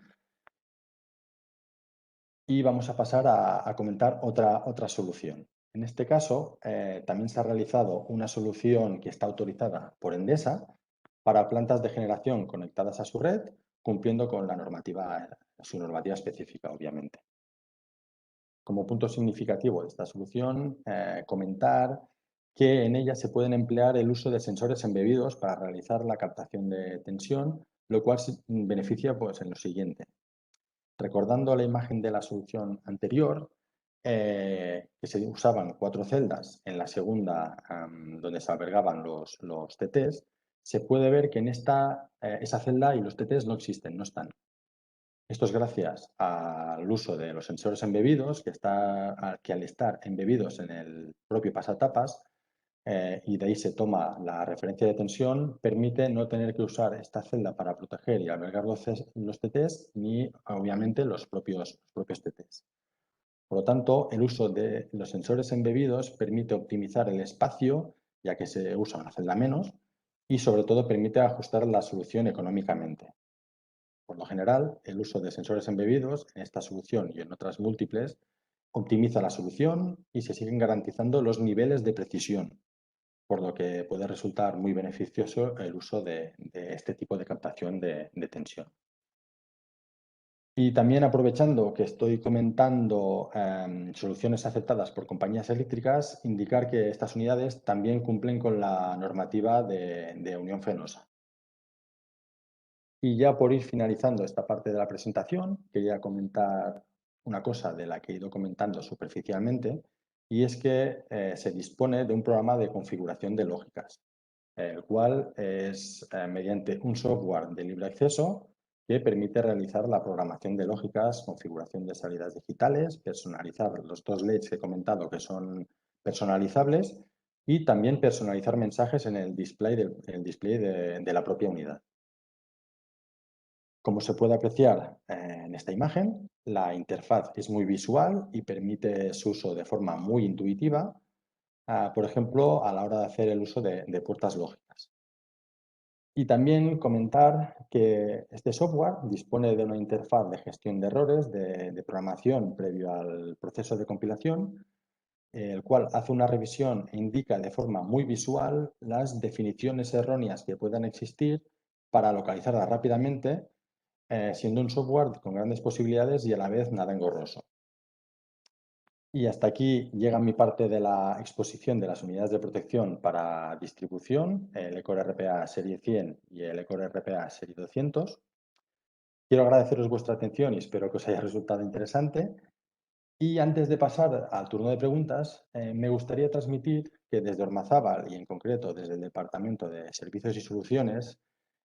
Y vamos a pasar a comentar otra solución. En este caso, también se ha realizado una solución que está autorizada por Endesa para plantas de generación conectadas a su red, cumpliendo con su normativa específica, obviamente. Como punto significativo de esta solución, comentar que en ella se pueden emplear el uso de sensores embebidos para realizar la captación de tensión, lo cual beneficia pues, en lo siguiente. Recordando la imagen de la solución anterior, que se usaban 4 celdas, en la segunda donde se albergaban los TTs, se puede ver que en esa celda y los TTs no existen, no están. Esto es gracias al uso de los sensores embebidos, que al estar embebidos en el propio pasatapas, y de ahí se toma la referencia de tensión, permite no tener que usar esta celda para proteger y albergar los TTs, ni obviamente los propios TTs. Por lo tanto, el uso de los sensores embebidos permite optimizar el espacio, ya que se usa una celda menos, y sobre todo permite ajustar la solución económicamente. Por lo general, el uso de sensores embebidos en esta solución y en otras múltiples optimiza la solución y se siguen garantizando los niveles de precisión, por lo que puede resultar muy beneficioso el uso de este tipo de captación de tensión. Y también aprovechando que estoy comentando soluciones aceptadas por compañías eléctricas, indicar que estas unidades también cumplen con la normativa de Unión Fenosa. Y ya por ir finalizando esta parte de la presentación, quería comentar una cosa de la que he ido comentando superficialmente, y es que se dispone de un programa de configuración de lógicas, el cual es mediante un software de libre acceso que permite realizar la programación de lógicas, configuración de salidas digitales, personalizar los 2 LEDs que he comentado que son personalizables y también personalizar mensajes en el display de la propia unidad. Como se puede apreciar en esta imagen, la interfaz es muy visual y permite su uso de forma muy intuitiva, por ejemplo, a la hora de hacer el uso de puertas lógicas. Y también comentar que este software dispone de una interfaz de gestión de errores de programación previo al proceso de compilación, el cual hace una revisión e indica de forma muy visual las definiciones erróneas que puedan existir para localizarlas rápidamente, siendo un software con grandes posibilidades y a la vez nada engorroso. Y hasta aquí llega mi parte de la exposición de las unidades de protección para distribución, el ECOR RPA Serie 100 y el ECOR RPA Serie 200. Quiero agradeceros vuestra atención y espero que os haya resultado interesante. Y antes de pasar al turno de preguntas, me gustaría transmitir que desde Ormazábal y en concreto desde el Departamento de Servicios y Soluciones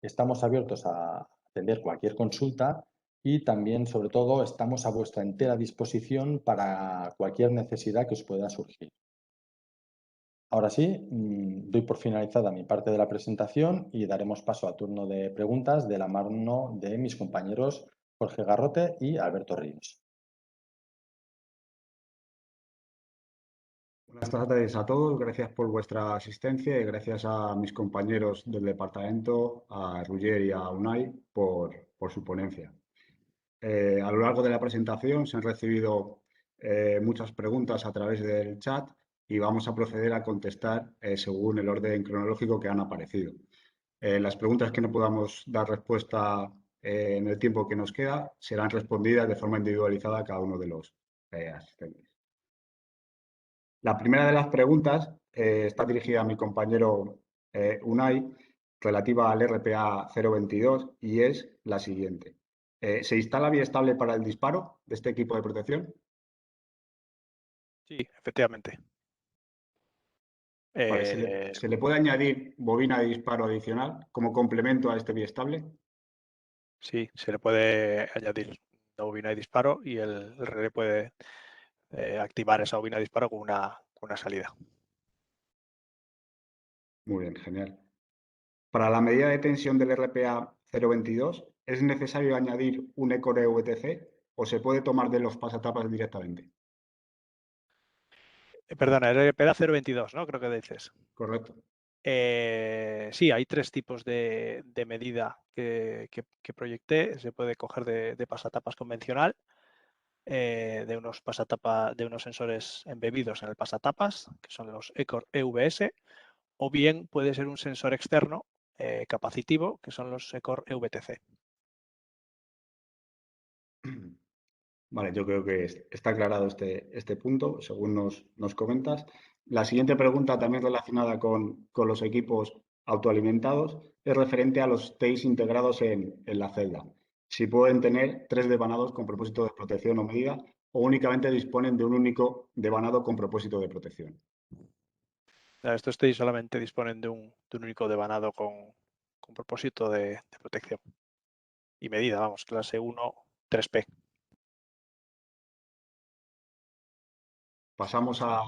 estamos abiertos a atender cualquier consulta y también, sobre todo, estamos a vuestra entera disposición para cualquier necesidad que os pueda surgir. Ahora sí, doy por finalizada mi parte de la presentación y daremos paso al turno de preguntas de la mano de mis compañeros Jorge Garrote y Alberto Ríos. Buenas tardes a todos, gracias por vuestra asistencia y gracias a mis compañeros del departamento, a Roger y a Unai, por su ponencia. A lo largo de la presentación se han recibido muchas preguntas a través del chat y vamos a proceder a contestar según el orden cronológico que han aparecido. Las preguntas que no podamos dar respuesta en el tiempo que nos queda serán respondidas de forma individualizada a cada uno de los asistentes. La primera de las preguntas está dirigida a mi compañero Unai, relativa al RPA 022, y es la siguiente. ¿Se instala vía estable para el disparo de este equipo de protección? Sí, efectivamente. Vale, ¿se le puede añadir bobina de disparo adicional como complemento a este biestable? Sí, se le puede añadir una bobina de disparo y el relé puede activar esa bobina de disparo con una salida. Muy bien, genial. Para la medida de tensión del RPA 022, ¿es necesario añadir un ECORE VTC o se puede tomar de los pasatapas directamente? Perdona, el RPA 022, ¿no? Creo que dices. Correcto. Sí, hay tres tipos de medida que proyecté. Se puede coger de pasatapas convencional, de unos sensores embebidos en el pasatapas, que son los ECOR EVS, o bien puede ser un sensor externo capacitivo, que son los ECOR EVTC. Vale, yo creo que está aclarado este punto, según nos comentas. La siguiente pregunta, también relacionada con los equipos autoalimentados, es referente a los TEIs integrados en la celda. Si pueden tener 3 devanados con propósito de protección o medida, o únicamente disponen de un único devanado con propósito de protección. Estos TEIs solamente disponen de un único devanado con propósito de protección y medida, vamos, clase 1, 3P. Pasamos a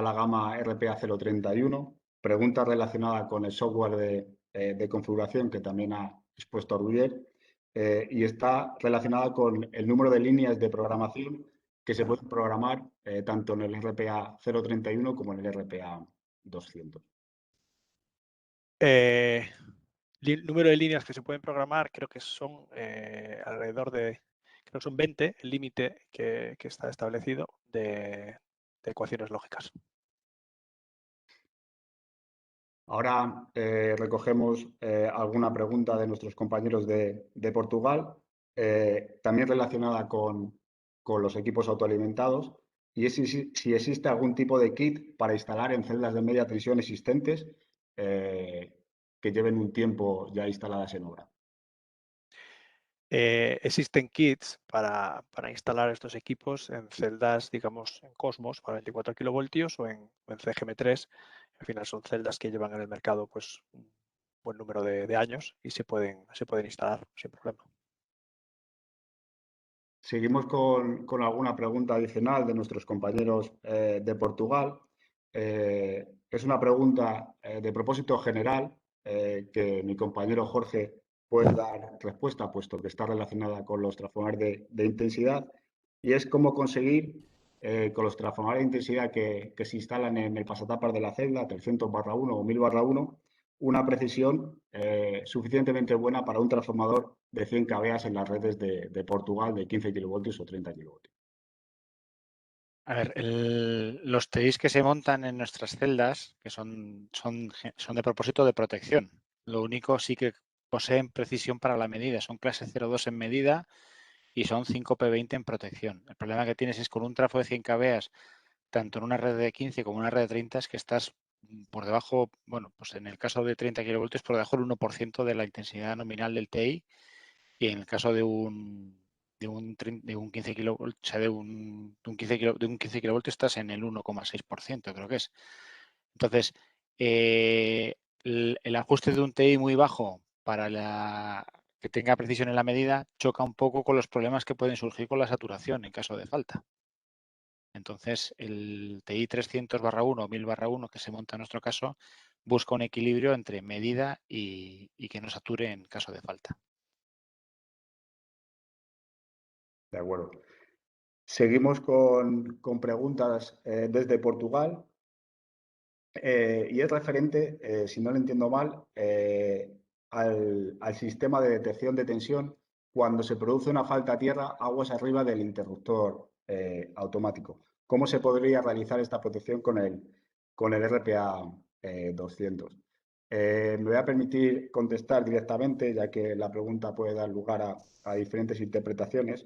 la gama RPA 031, pregunta relacionada con el software de configuración que también ha expuesto Rudier, y está relacionada con el número de líneas de programación que se pueden programar tanto en el RPA 031 como en el RPA 200. El número de líneas que se pueden programar creo que son alrededor de, creo que son 20, el límite que está establecido de ecuaciones lógicas. Ahora recogemos alguna pregunta de nuestros compañeros de Portugal, también relacionada con los equipos autoalimentados, y es si existe algún tipo de kit para instalar en celdas de media tensión existentes que lleven un tiempo ya instaladas en obra. Existen kits para instalar estos equipos en celdas, digamos, en Cosmos para 24 kilovoltios o en CGM3. Al final son celdas que llevan en el mercado pues, un buen número de años y se pueden instalar sin problema. Seguimos con alguna pregunta adicional de nuestros compañeros de Portugal. Es una pregunta de propósito general que mi compañero Jorge puede dar respuesta, puesto que está relacionada con los transformadores de intensidad, y es cómo conseguir con los transformadores de intensidad que se instalan en el pasatapas de la celda, 300/1 o 1000/1, una precisión suficientemente buena para un transformador de 100 kVA en las redes de Portugal de 15 kilovoltios o 30 kilovoltios. A ver, los TIs que se montan en nuestras celdas, que son de propósito de protección. Lo único sí que poseen precisión para la medida. Son clase 0,2 en medida y son 5P20 en protección. El problema que tienes es con un trafo de 100 kVA, tanto en una red de 15 como en una red de 30, es que estás por debajo, bueno, pues en el caso de 30 kilovoltios, por debajo del 1% de la intensidad nominal del TI, y en el caso de un 15 kilovoltios, o sea, de un 15 kilovoltios estás en el 1,6%, creo que es. Entonces, el ajuste de un TI muy bajo para que tenga precisión en la medida choca un poco con los problemas que pueden surgir con la saturación en caso de falta. Entonces, el TI 300/1 o 1000/1 que se monta en nuestro caso busca un equilibrio entre medida y que no sature en caso de falta. De acuerdo. Seguimos con preguntas desde Portugal y es referente, si no lo entiendo mal, al sistema de detección de tensión cuando se produce una falta a tierra aguas arriba del interruptor automático. ¿Cómo se podría realizar esta protección con el RPA 200? Me voy a permitir contestar directamente, ya que la pregunta puede dar lugar a diferentes interpretaciones.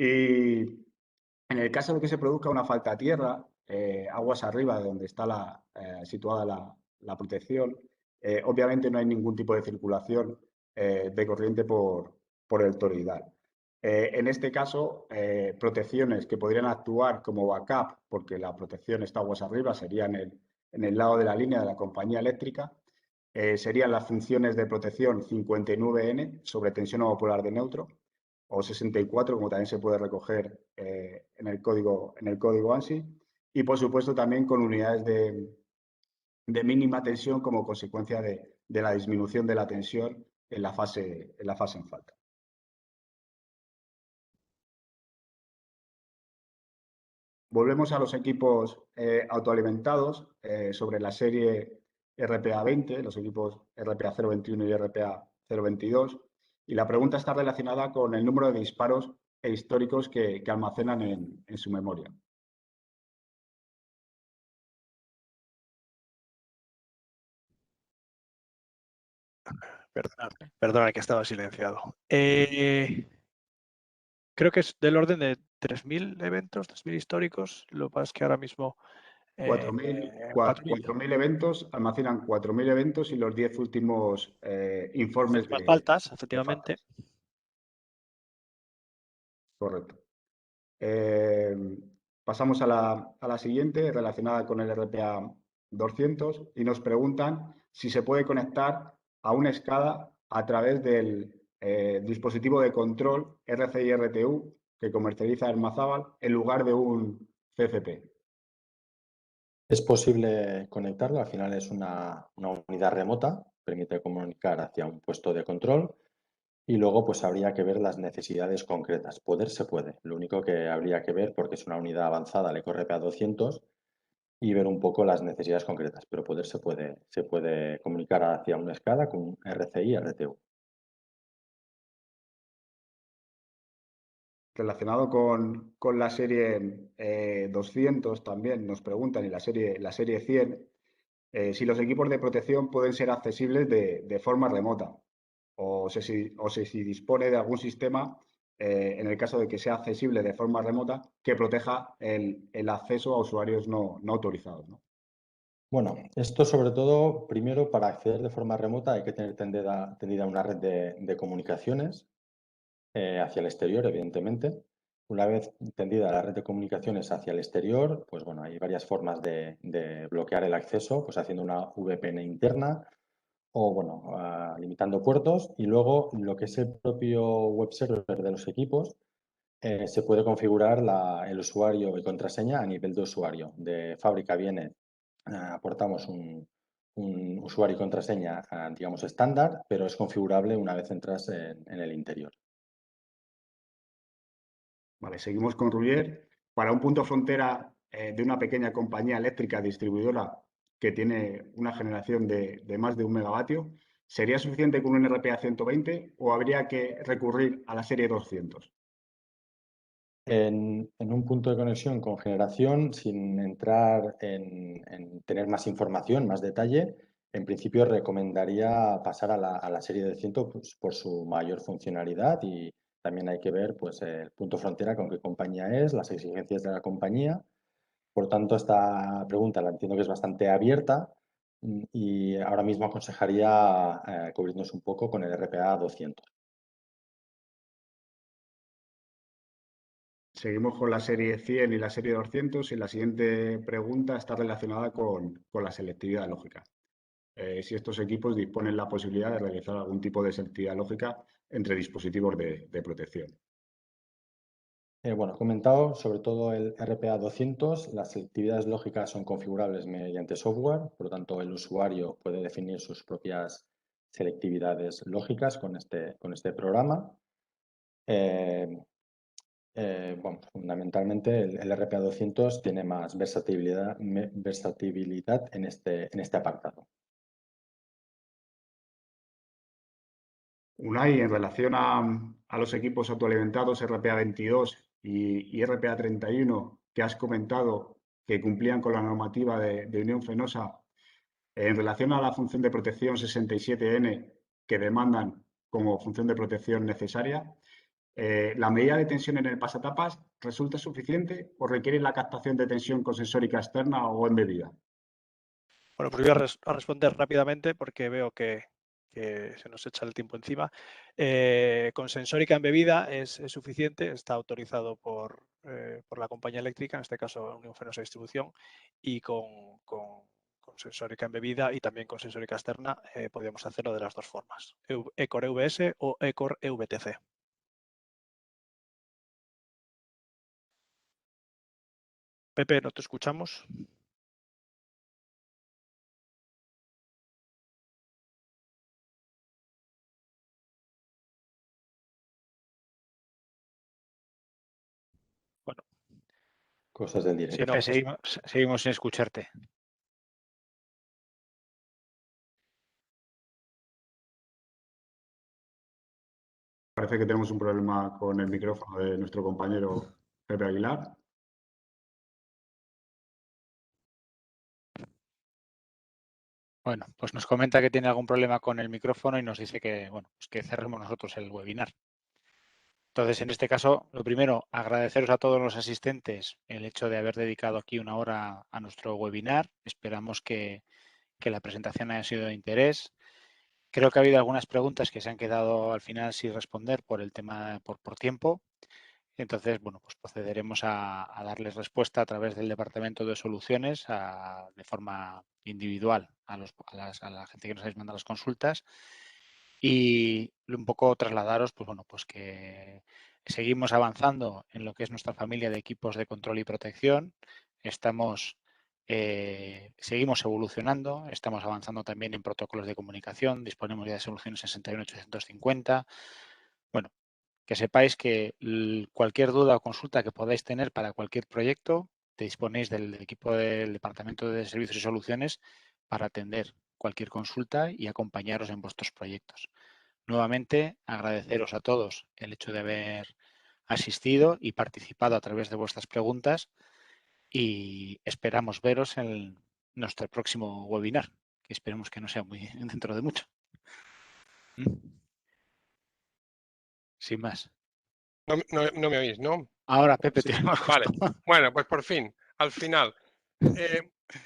Y en el caso de que se produzca una falta a tierra, aguas arriba de donde está situada la protección, obviamente no hay ningún tipo de circulación de corriente por el toroidal. En este caso, protecciones que podrían actuar como backup, porque la protección está aguas arriba, sería en el lado de la línea de la compañía eléctrica, serían las funciones de protección 59N sobre tensión homopolar de neutro, o 64, como también se puede recoger en el código ANSI, y por supuesto también con unidades de mínima tensión como consecuencia de la disminución de la tensión en la fase en falta. Volvemos a los equipos autoalimentados sobre la serie RPA 20, los equipos RPA 021 y RPA 022. Y la pregunta está relacionada con el número de disparos e históricos que almacenan en su memoria. Perdona que estaba silenciado. Creo que es del orden de 3.000 eventos, 3.000 históricos. Lo que pasa es que ahora mismo 4.000 eventos, almacenan 4.000 eventos y los 10 últimos informes más faltas, efectivamente. faltas. Correcto. Pasamos a la siguiente, relacionada con el RPA 200, y nos preguntan si se puede conectar a una SCADA a través del dispositivo de control RCI-RTU que comercializa Armazábal en lugar de un CCP. Es posible conectarlo, al final es una unidad remota, permite comunicar hacia un puesto de control y luego pues habría que ver las necesidades concretas. Poder se puede, lo único que habría que ver, porque es una unidad avanzada, le corre RPA 200, y ver un poco las necesidades concretas, pero poder se puede comunicar hacia una SCADA con RCI y RTU. Relacionado con la serie 200 también nos preguntan, y la serie 100, si los equipos de protección pueden ser accesibles de forma remota o si dispone de algún sistema, en el caso de que sea accesible de forma remota, que proteja el acceso a usuarios no autorizados, ¿no? Bueno, esto sobre todo, primero, para acceder de forma remota hay que tener tendida una red de comunicaciones hacia el exterior, evidentemente. Una vez tendida la red de comunicaciones hacia el exterior, pues bueno, hay varias formas de bloquear el acceso, pues haciendo una VPN interna o bueno, limitando puertos, y luego lo que es el propio web server de los equipos, se puede configurar el usuario y contraseña a nivel de usuario. De fábrica viene, aportamos un usuario y contraseña, digamos, estándar, pero es configurable una vez entras en el interior. Vale, seguimos con Roger. para un punto frontera de una pequeña compañía eléctrica distribuidora que tiene una generación de más de 1 megavatio, ¿sería suficiente con un RPA 120 o habría que recurrir a la serie 200? En un punto de conexión con generación, sin entrar en tener más información, más detalle, en principio recomendaría pasar a la serie de 100 pues, por su mayor funcionalidad, y también hay que ver pues, el punto frontera con qué compañía es, las exigencias de la compañía. Por tanto, esta pregunta la entiendo que es bastante abierta, y ahora mismo aconsejaría cubrirnos un poco con el RPA 200. Seguimos con la serie 100 y la serie 200 y la siguiente pregunta está relacionada con la selectividad lógica. Si estos equipos disponen la posibilidad de realizar algún tipo de selectividad lógica entre dispositivos de protección. Bueno, comentado sobre todo el RPA 200, las selectividades lógicas son configurables mediante software, por lo tanto el usuario puede definir sus propias selectividades lógicas con este programa. Bueno, fundamentalmente el RPA 200 tiene más versatilidad en este apartado. Unai, en relación a los equipos autoalimentados RPA 22 y RPA 31 que has comentado que cumplían con la normativa de Unión Fenosa, en relación a la función de protección 67N que demandan como función de protección necesaria, ¿la medida de tensión en el pasatapas resulta suficiente o requiere la captación de tensión con sensórica externa o embebida? Bueno, pues voy a responder rápidamente porque veo que se nos echa el tiempo encima. Con sensórica embebida es suficiente, está autorizado por la compañía eléctrica, en este caso Unión Fenosa Distribución, y con sensórica embebida y también con sensórica externa podríamos hacerlo de las dos formas, ECOR EVS o ECOR EVTC. Pepe, no te escuchamos. Bueno, Cosas del si directo. no, Pepe, seguimos sin escucharte. Parece que tenemos un problema con el micrófono de nuestro compañero Pepe Aguilar. Bueno, pues nos comenta que tiene algún problema con el micrófono y nos dice que, bueno, pues que cerremos nosotros el webinar. Entonces, en este caso, lo primero, agradeceros a todos los asistentes el hecho de haber dedicado aquí 1 hora a nuestro webinar. Esperamos que la presentación haya sido de interés. Creo que ha habido algunas preguntas que se han quedado al final sin responder por el tema, por tiempo. Entonces, bueno, pues procederemos a darles respuesta a través del Departamento de Soluciones de forma individual a la gente que nos habéis mandado las consultas, y un poco trasladaros, pues bueno, pues que seguimos avanzando en lo que es nuestra familia de equipos de control y protección. Seguimos evolucionando, estamos avanzando también en protocolos de comunicación, disponemos ya de soluciones 61850. Bueno, que sepáis que cualquier duda o consulta que podáis tener para cualquier proyecto, disponéis del equipo del Departamento de Servicios y Soluciones para atender cualquier consulta y acompañaros en vuestros proyectos. Nuevamente, agradeceros a todos el hecho de haber asistido y participado a través de vuestras preguntas, y esperamos veros en nuestro próximo webinar, que esperemos que no sea muy dentro de mucho. Sin más. No me oís, ¿no? Ahora, Pepe, Sí. tenemos Vale. Bueno, pues por fin, al final.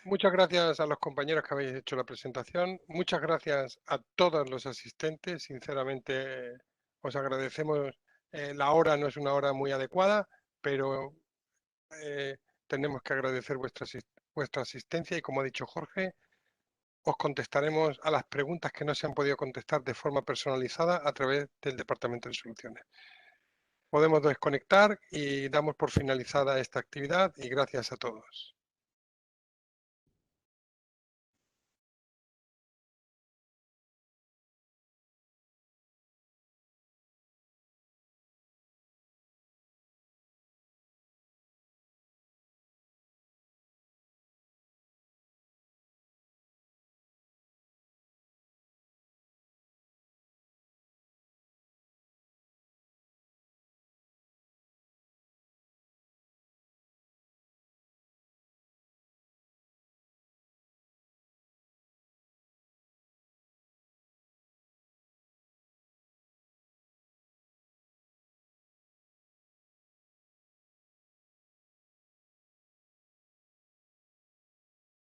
Muchas gracias a los compañeros que habéis hecho la presentación. Muchas gracias a todos los asistentes. Sinceramente, os agradecemos. La hora no es una hora muy adecuada, pero tenemos que agradecer vuestra asistencia, y como ha dicho Jorge, os contestaremos a las preguntas que no se han podido contestar de forma personalizada a través del Departamento de Soluciones. Podemos desconectar y damos por finalizada esta actividad, y gracias a todos.